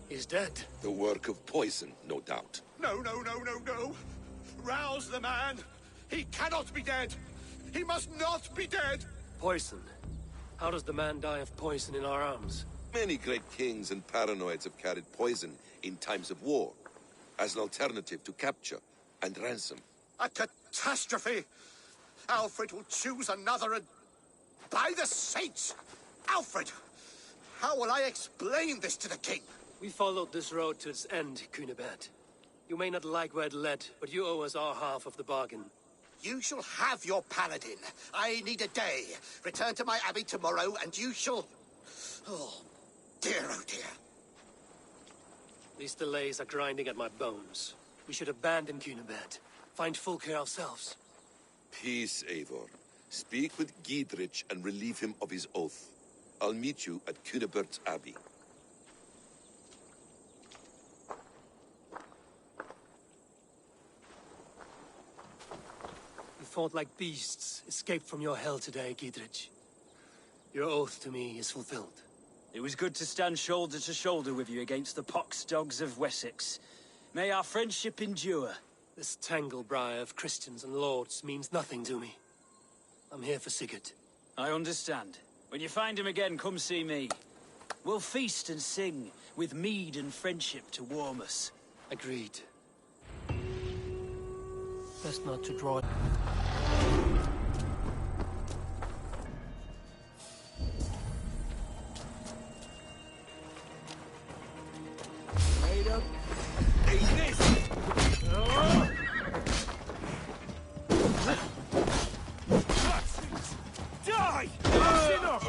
He's dead. The work of poison, no doubt. No, no, no, no, no. Rouse the man. He cannot be dead. He must not be dead. Poison. How does the man die of poison in our arms? Many great kings and paranoids have carried poison in times of war, as an alternative to capture and ransom. A catastrophe. Alfred will choose another and... By the saints! Alfred! How will I explain this to the king? We followed this road to its end, Cunibert. You may not like where it led, but you owe us our half of the bargain. You shall have your paladin. I need a day. Return to my abbey tomorrow, and you shall... Oh, oh dear. These delays are grinding at my bones. We should abandon Cunibert. Find Fulke ourselves. Peace, Eivor. Speak with Giedrich and relieve him of his oath. I'll meet you at Cunibert's Abbey. We fought like beasts, escaped from your hell today, Giedrich. Your oath to me is fulfilled. It was good to stand shoulder to shoulder with you against the pox dogs of Wessex. May our friendship endure. This tangle-briar of Christians and lords means nothing to me. I'm here for Sigurd. I understand. When you find him again, come see me. We'll feast and sing, with mead and friendship to warm us. Agreed. Best not to draw... Straight up. Eat this! Die! That's enough!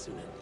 Sunan.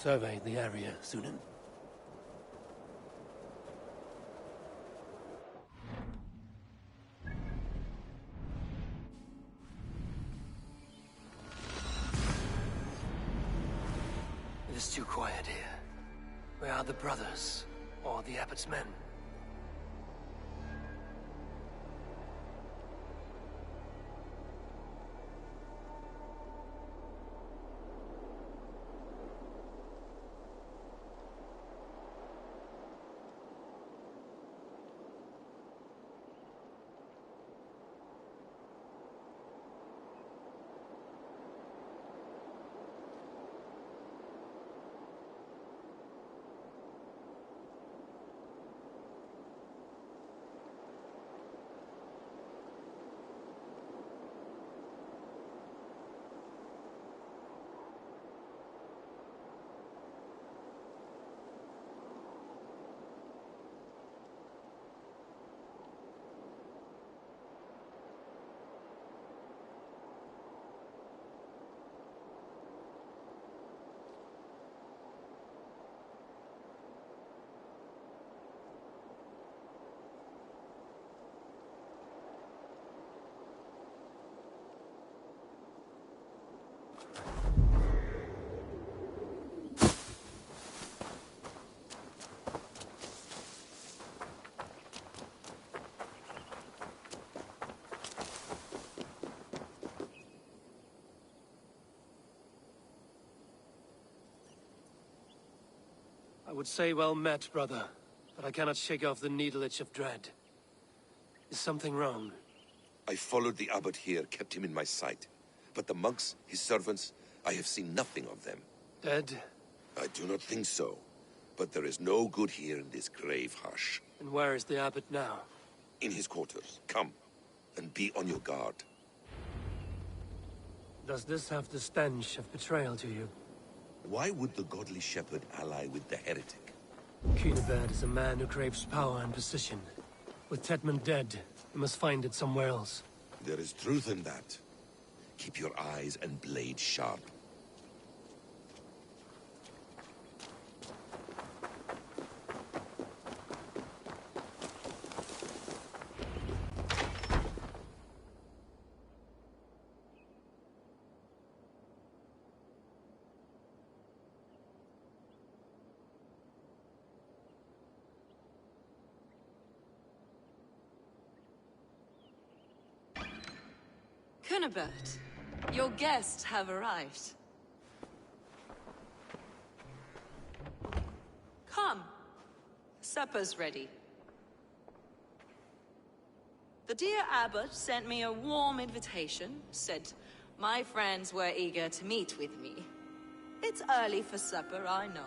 Survey the area, Sunan. It is too quiet here. Where are the brothers? Or the Abbot's men? I would say well met, brother, but I cannot shake off the needle itch of dread. Is something wrong? I followed the abbot here, kept him in my sight. But the monks, his servants, I have seen nothing of them. Dead? I do not think so. But there is no good here in this grave hush. And where is the abbot now? In his quarters. Come, and be on your guard. Does this have the stench of betrayal to you? Why would the godly shepherd ally with the heretic? Cunibert is a man who craves power and position. With Tedmund dead, he must find it somewhere else. There is truth in that. Keep your eyes and blade sharp. Cunibert, your guests have arrived. Come. Supper's ready. The dear abbot sent me a warm invitation, said my friends were eager to meet with me. It's early for supper, I know.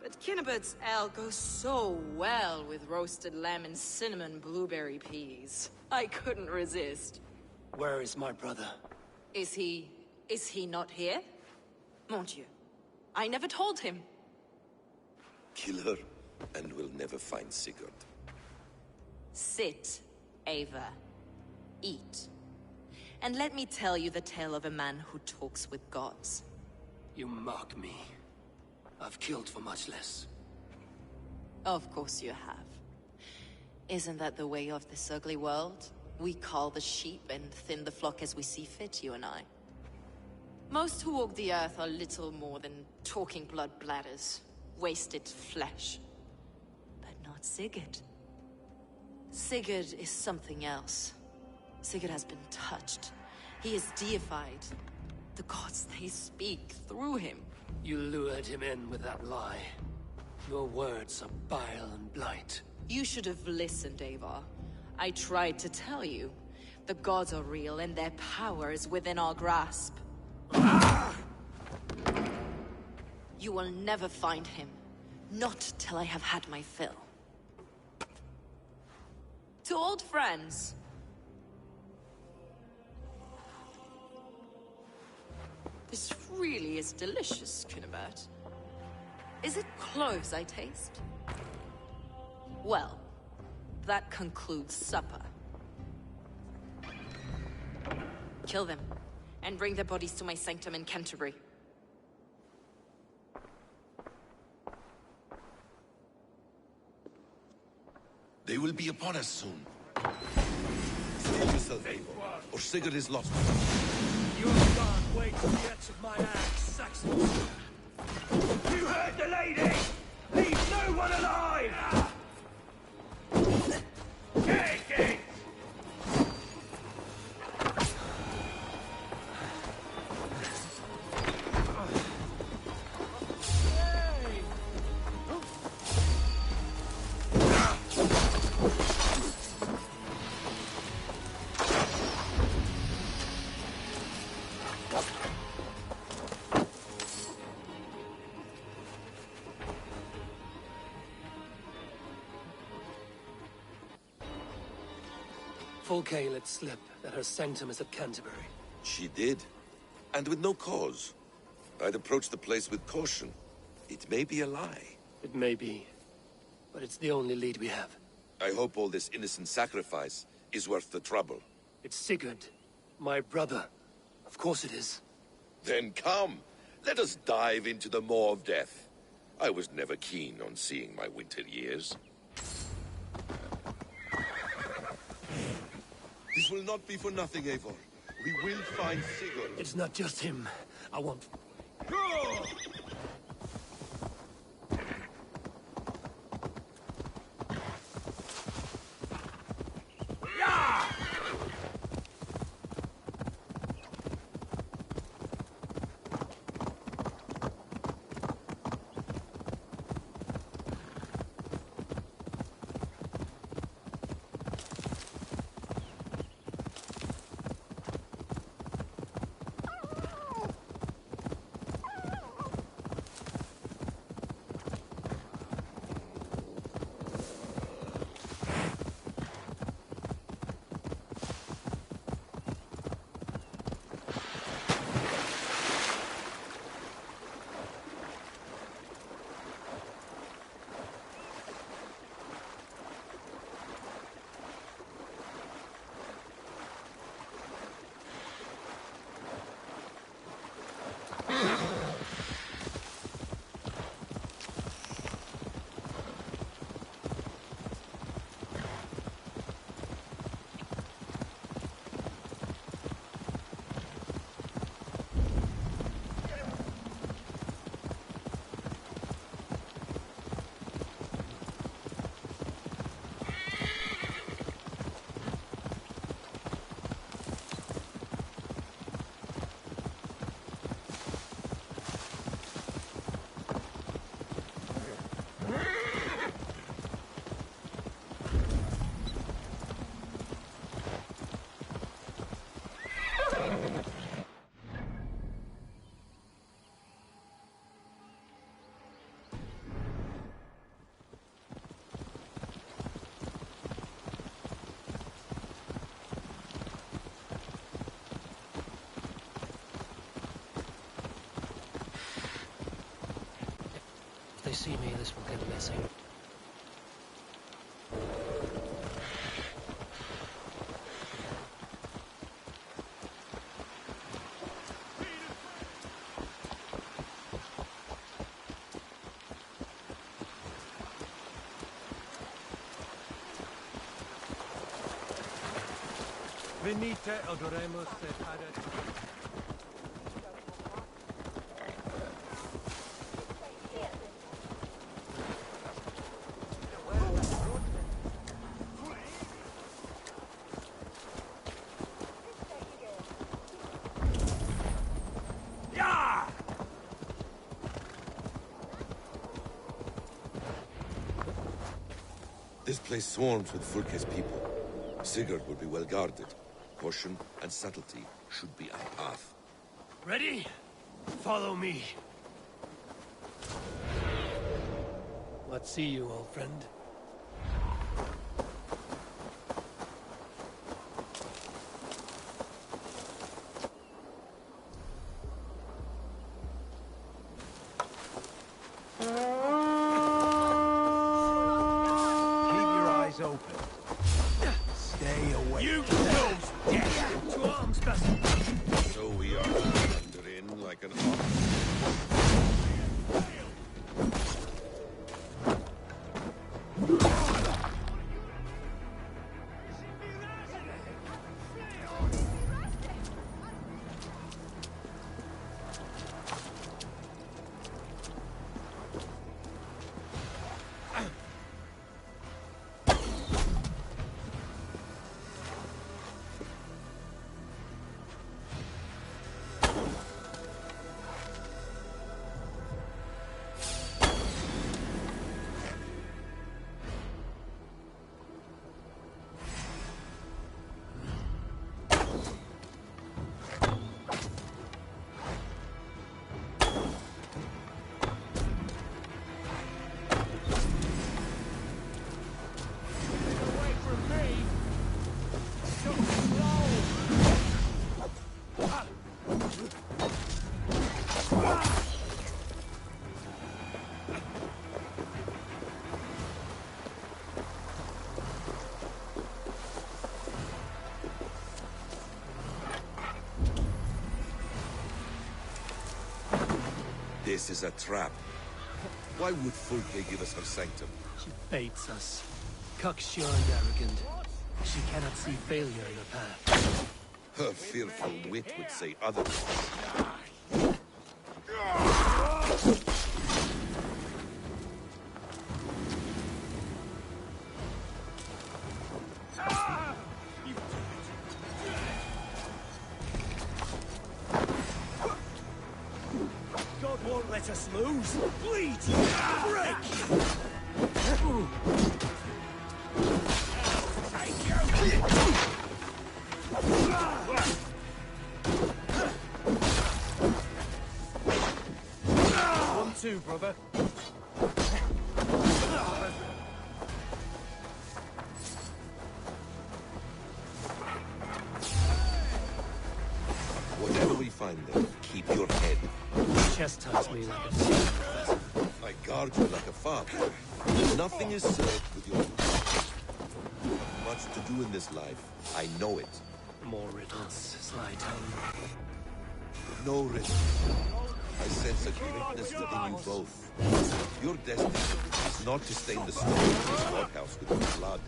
But Kinnabert's ale goes so well with roasted lamb and cinnamon blueberry peas. I couldn't resist. Where is my brother? Is he not here? Mon Dieu. I never told him. Kill her, and we'll never find Sigurd. Sit, Ava. Eat. And let me tell you the tale of a man who talks with gods. You mock me. I've killed for much less. Of course you have. Isn't that the way of this ugly world? We cull the sheep and thin the flock as we see fit, you and I. Most who walk the earth are little more than talking blood bladders, wasted flesh. But not Sigurd. Sigurd is something else. Sigurd has been touched. He is deified. The gods, they speak through him. You lured him in with that lie. Your words are bile and blight. You should have listened, Ava. I tried to tell you. The gods are real, and their power is within our grasp. You will never find him. Not till I have had my fill. To old friends. This really is delicious, Kinnabert. Is it cloves I taste? Well, that concludes supper. Kill them, and bring their bodies to my sanctum in Canterbury. They will be upon us soon. Save yourself, Eivor, or Sigurd is lost. You can't wait to the edge of my axe, Saxons. You heard the lady! Leave no one alive! Take it! Fulke let slip that her sanctum is at Canterbury. She did, and with no cause. I'd approach the place with caution. It may be a lie. It may be, but it's the only lead we have. I hope all this innocent sacrifice is worth the trouble. It's Sigurd, my brother. Of course it is. Then come, let us dive into the maw of death. I was never keen on seeing my winter years. This will not be for nothing, Eivor. We will find Sigurd. It's not just him. I want... me this will get messy. Venite, odoremus et adet. This place swarms with Fulke's people. Sigurd will be well guarded. Caution and subtlety should be our path. Ready? Follow me. Let's see you, old friend. So we are under in like an ox. This is a trap. Why would Fulke give us her sanctum? She baits us. Cocksure and arrogant. She cannot see failure in her path. Her fearful wit would say otherwise. God won't let us lose. Bleed! Break! One, two, brother. Whatever we find there, keep your head. Chastise me like a professor. I guard you like a father. Nothing is served with your mouth. Much to do in this life. I know it. More riddles, sly tongue. No riddles. I sense a greatness within you both. Your destiny is not to stain the stone of this doghouse with your blood.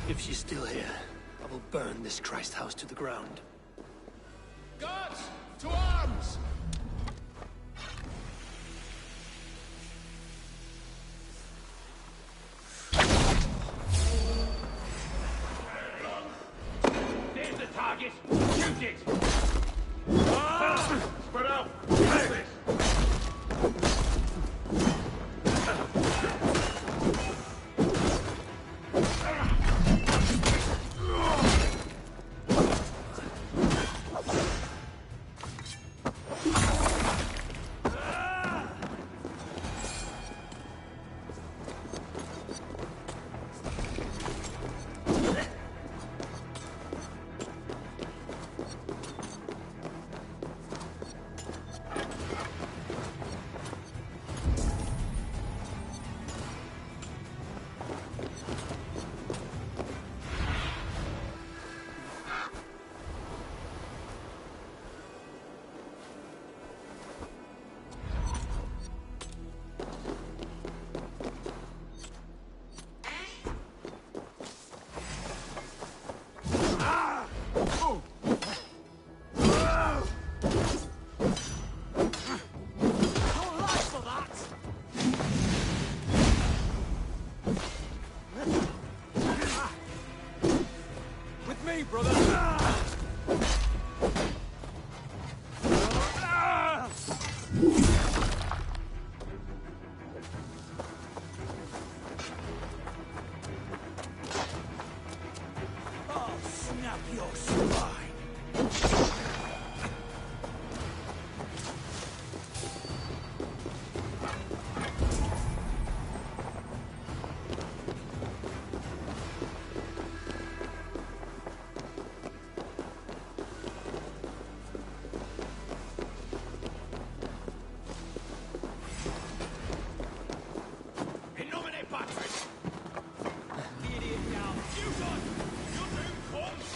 If she's still here, I will burn this Christ house to the ground. Guards, to arms! There's the target! Shoot it! Spread out! Take this! me, brother! I'll snap your spine. In nomine Patris! The idiot now! You son! Your doom comes!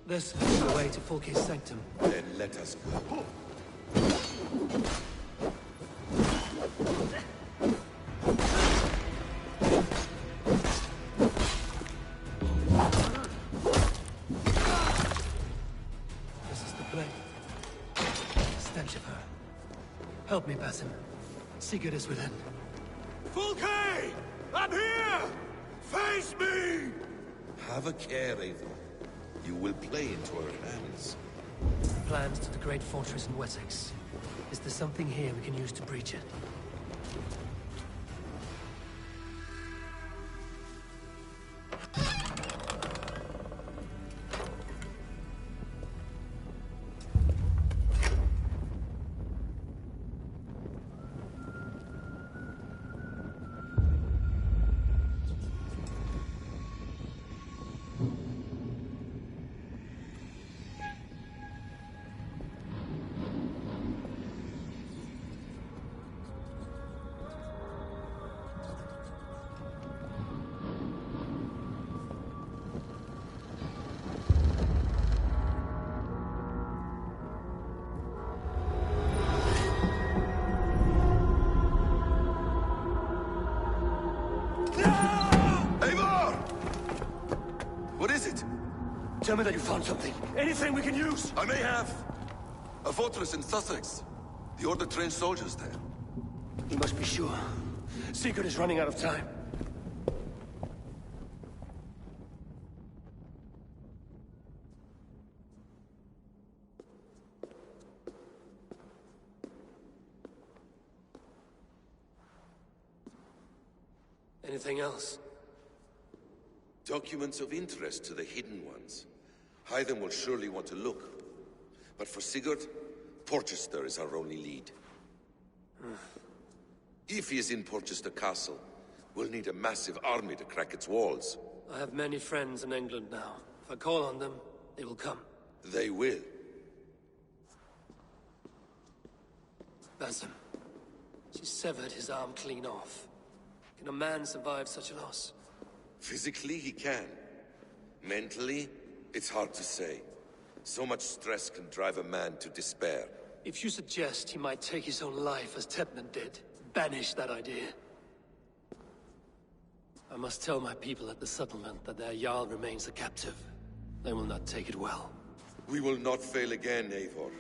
This is the way to Fulke's sanctum. Then let us go. This is the blade. Stench of her. Help me, Basim. Sigurd is within. Fulke! I'm here! Face me! Have a care, Eivor. You will play into our hands. Plans to the great fortress in Wessex. Is there something here we can use to breach it? What is it? Tell me that you found something. Anything we can use! I may have. A fortress in Sussex. The Order trained soldiers there. You must be sure. Sigurd is running out of time. Anything else? Documents of interest to the Hidden Ones. Hythen will surely want to look. But for Sigurd, Porchester is our only lead. If he is in Porchester Castle, we'll need a massive army to crack its walls. I have many friends in England now. If I call on them, they will come. They will. Basim. She severed his arm clean off. Can a man survive such a loss? Physically, he can. Mentally, it's hard to say. So much stress can drive a man to despair. If you suggest he might take his own life as Tedman did, banish that idea. I must tell my people at the settlement that their Jarl remains a captive. They will not take it well. We will not fail again, Eivor.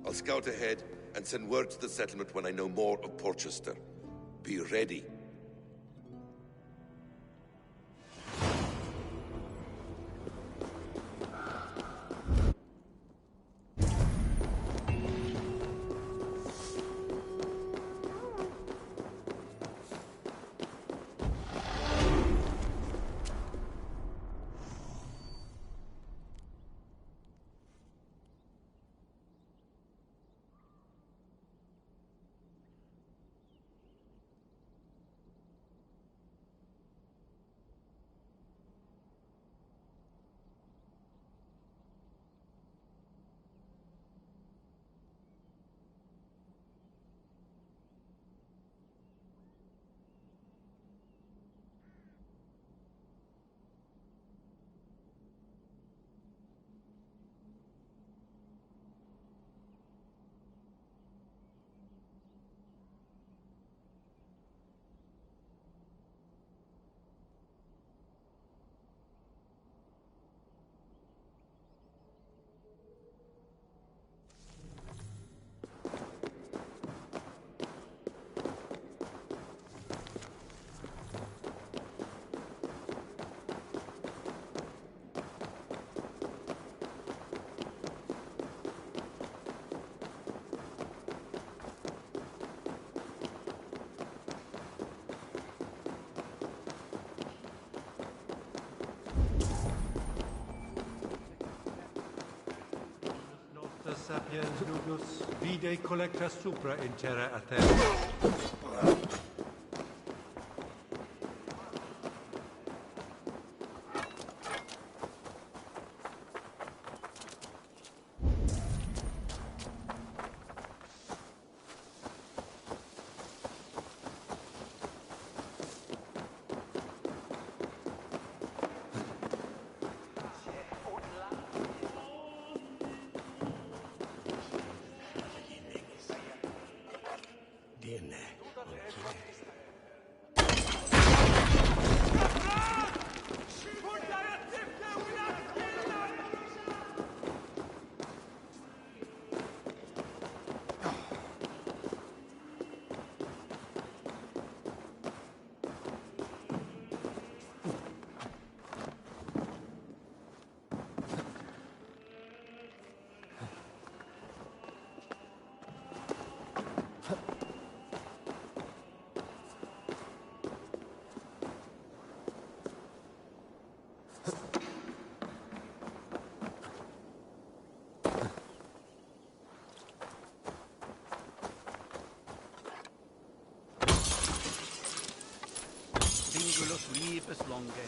I'll scout ahead and send word to the settlement when I know more of Porchester. Be ready. sapiens nudus, vide collecta supra in terra a terra. Singulus libus longe,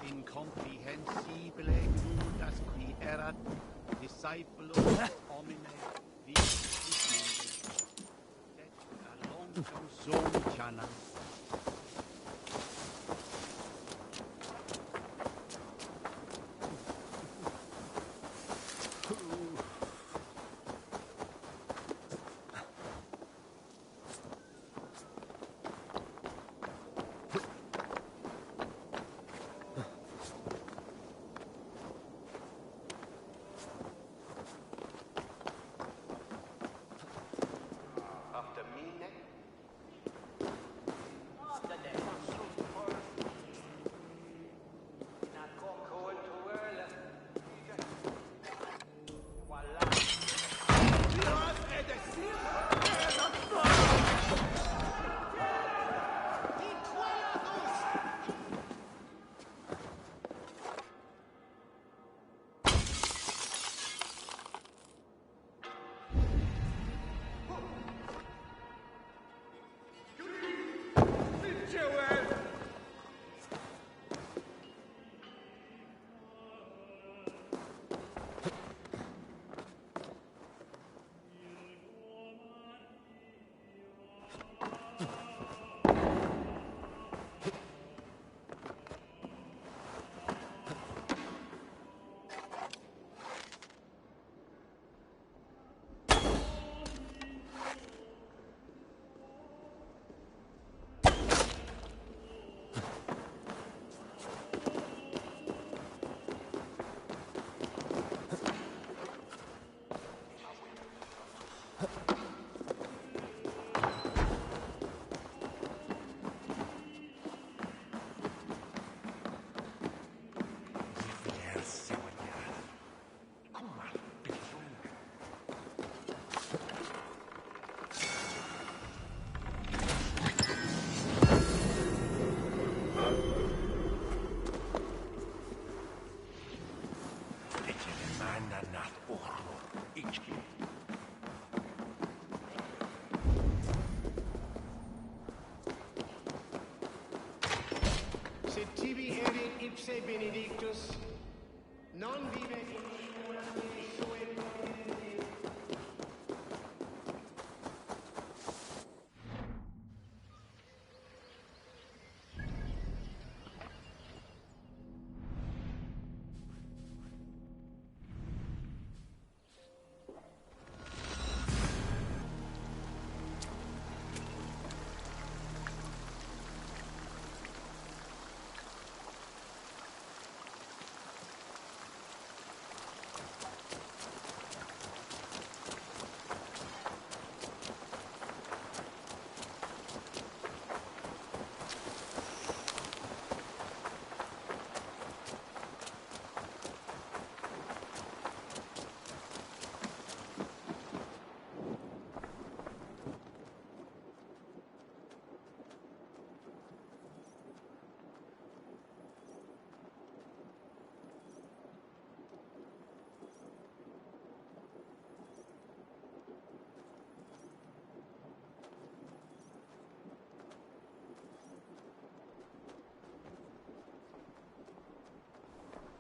incomprehensibile mundas qui erat, discipulus homine, vicis mundi, et longum sum chanam. Sit tibi erit ipse benedictus, non vive in ignorantia sue providentiae.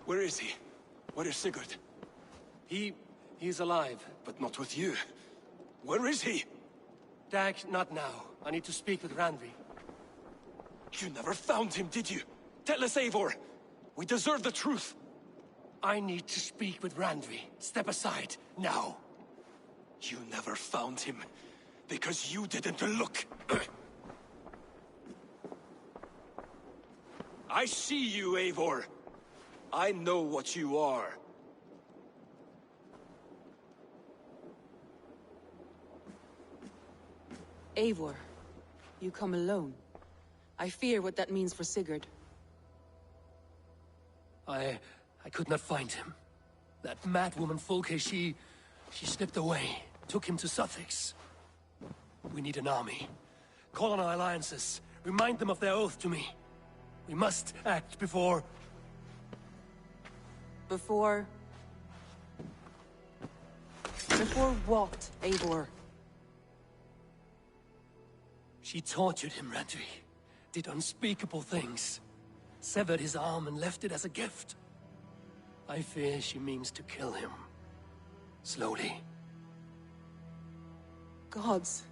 Where is he? Where is Sigurd? He's alive. But not with you. Where is he? Dag, not now. I need to speak with Randvi. You never found him, did you? Tell us, Eivor. We deserve the truth. I need to speak with Randvi. Step aside, now. You never found him, because you didn't look. I see you, Eivor. I know what you are. Eivor, you come alone. I fear what that means for Sigurd. I could not find him. That madwoman Folke, she slipped away, took him to Sussex. We need an army. Call on our alliances. Remind them of their oath to me. We must act before... Before what, Eivor? She tortured him, Randvi. Did unspeakable things. Severed his arm and left it as a gift. I fear she means to kill him. Slowly. Gods,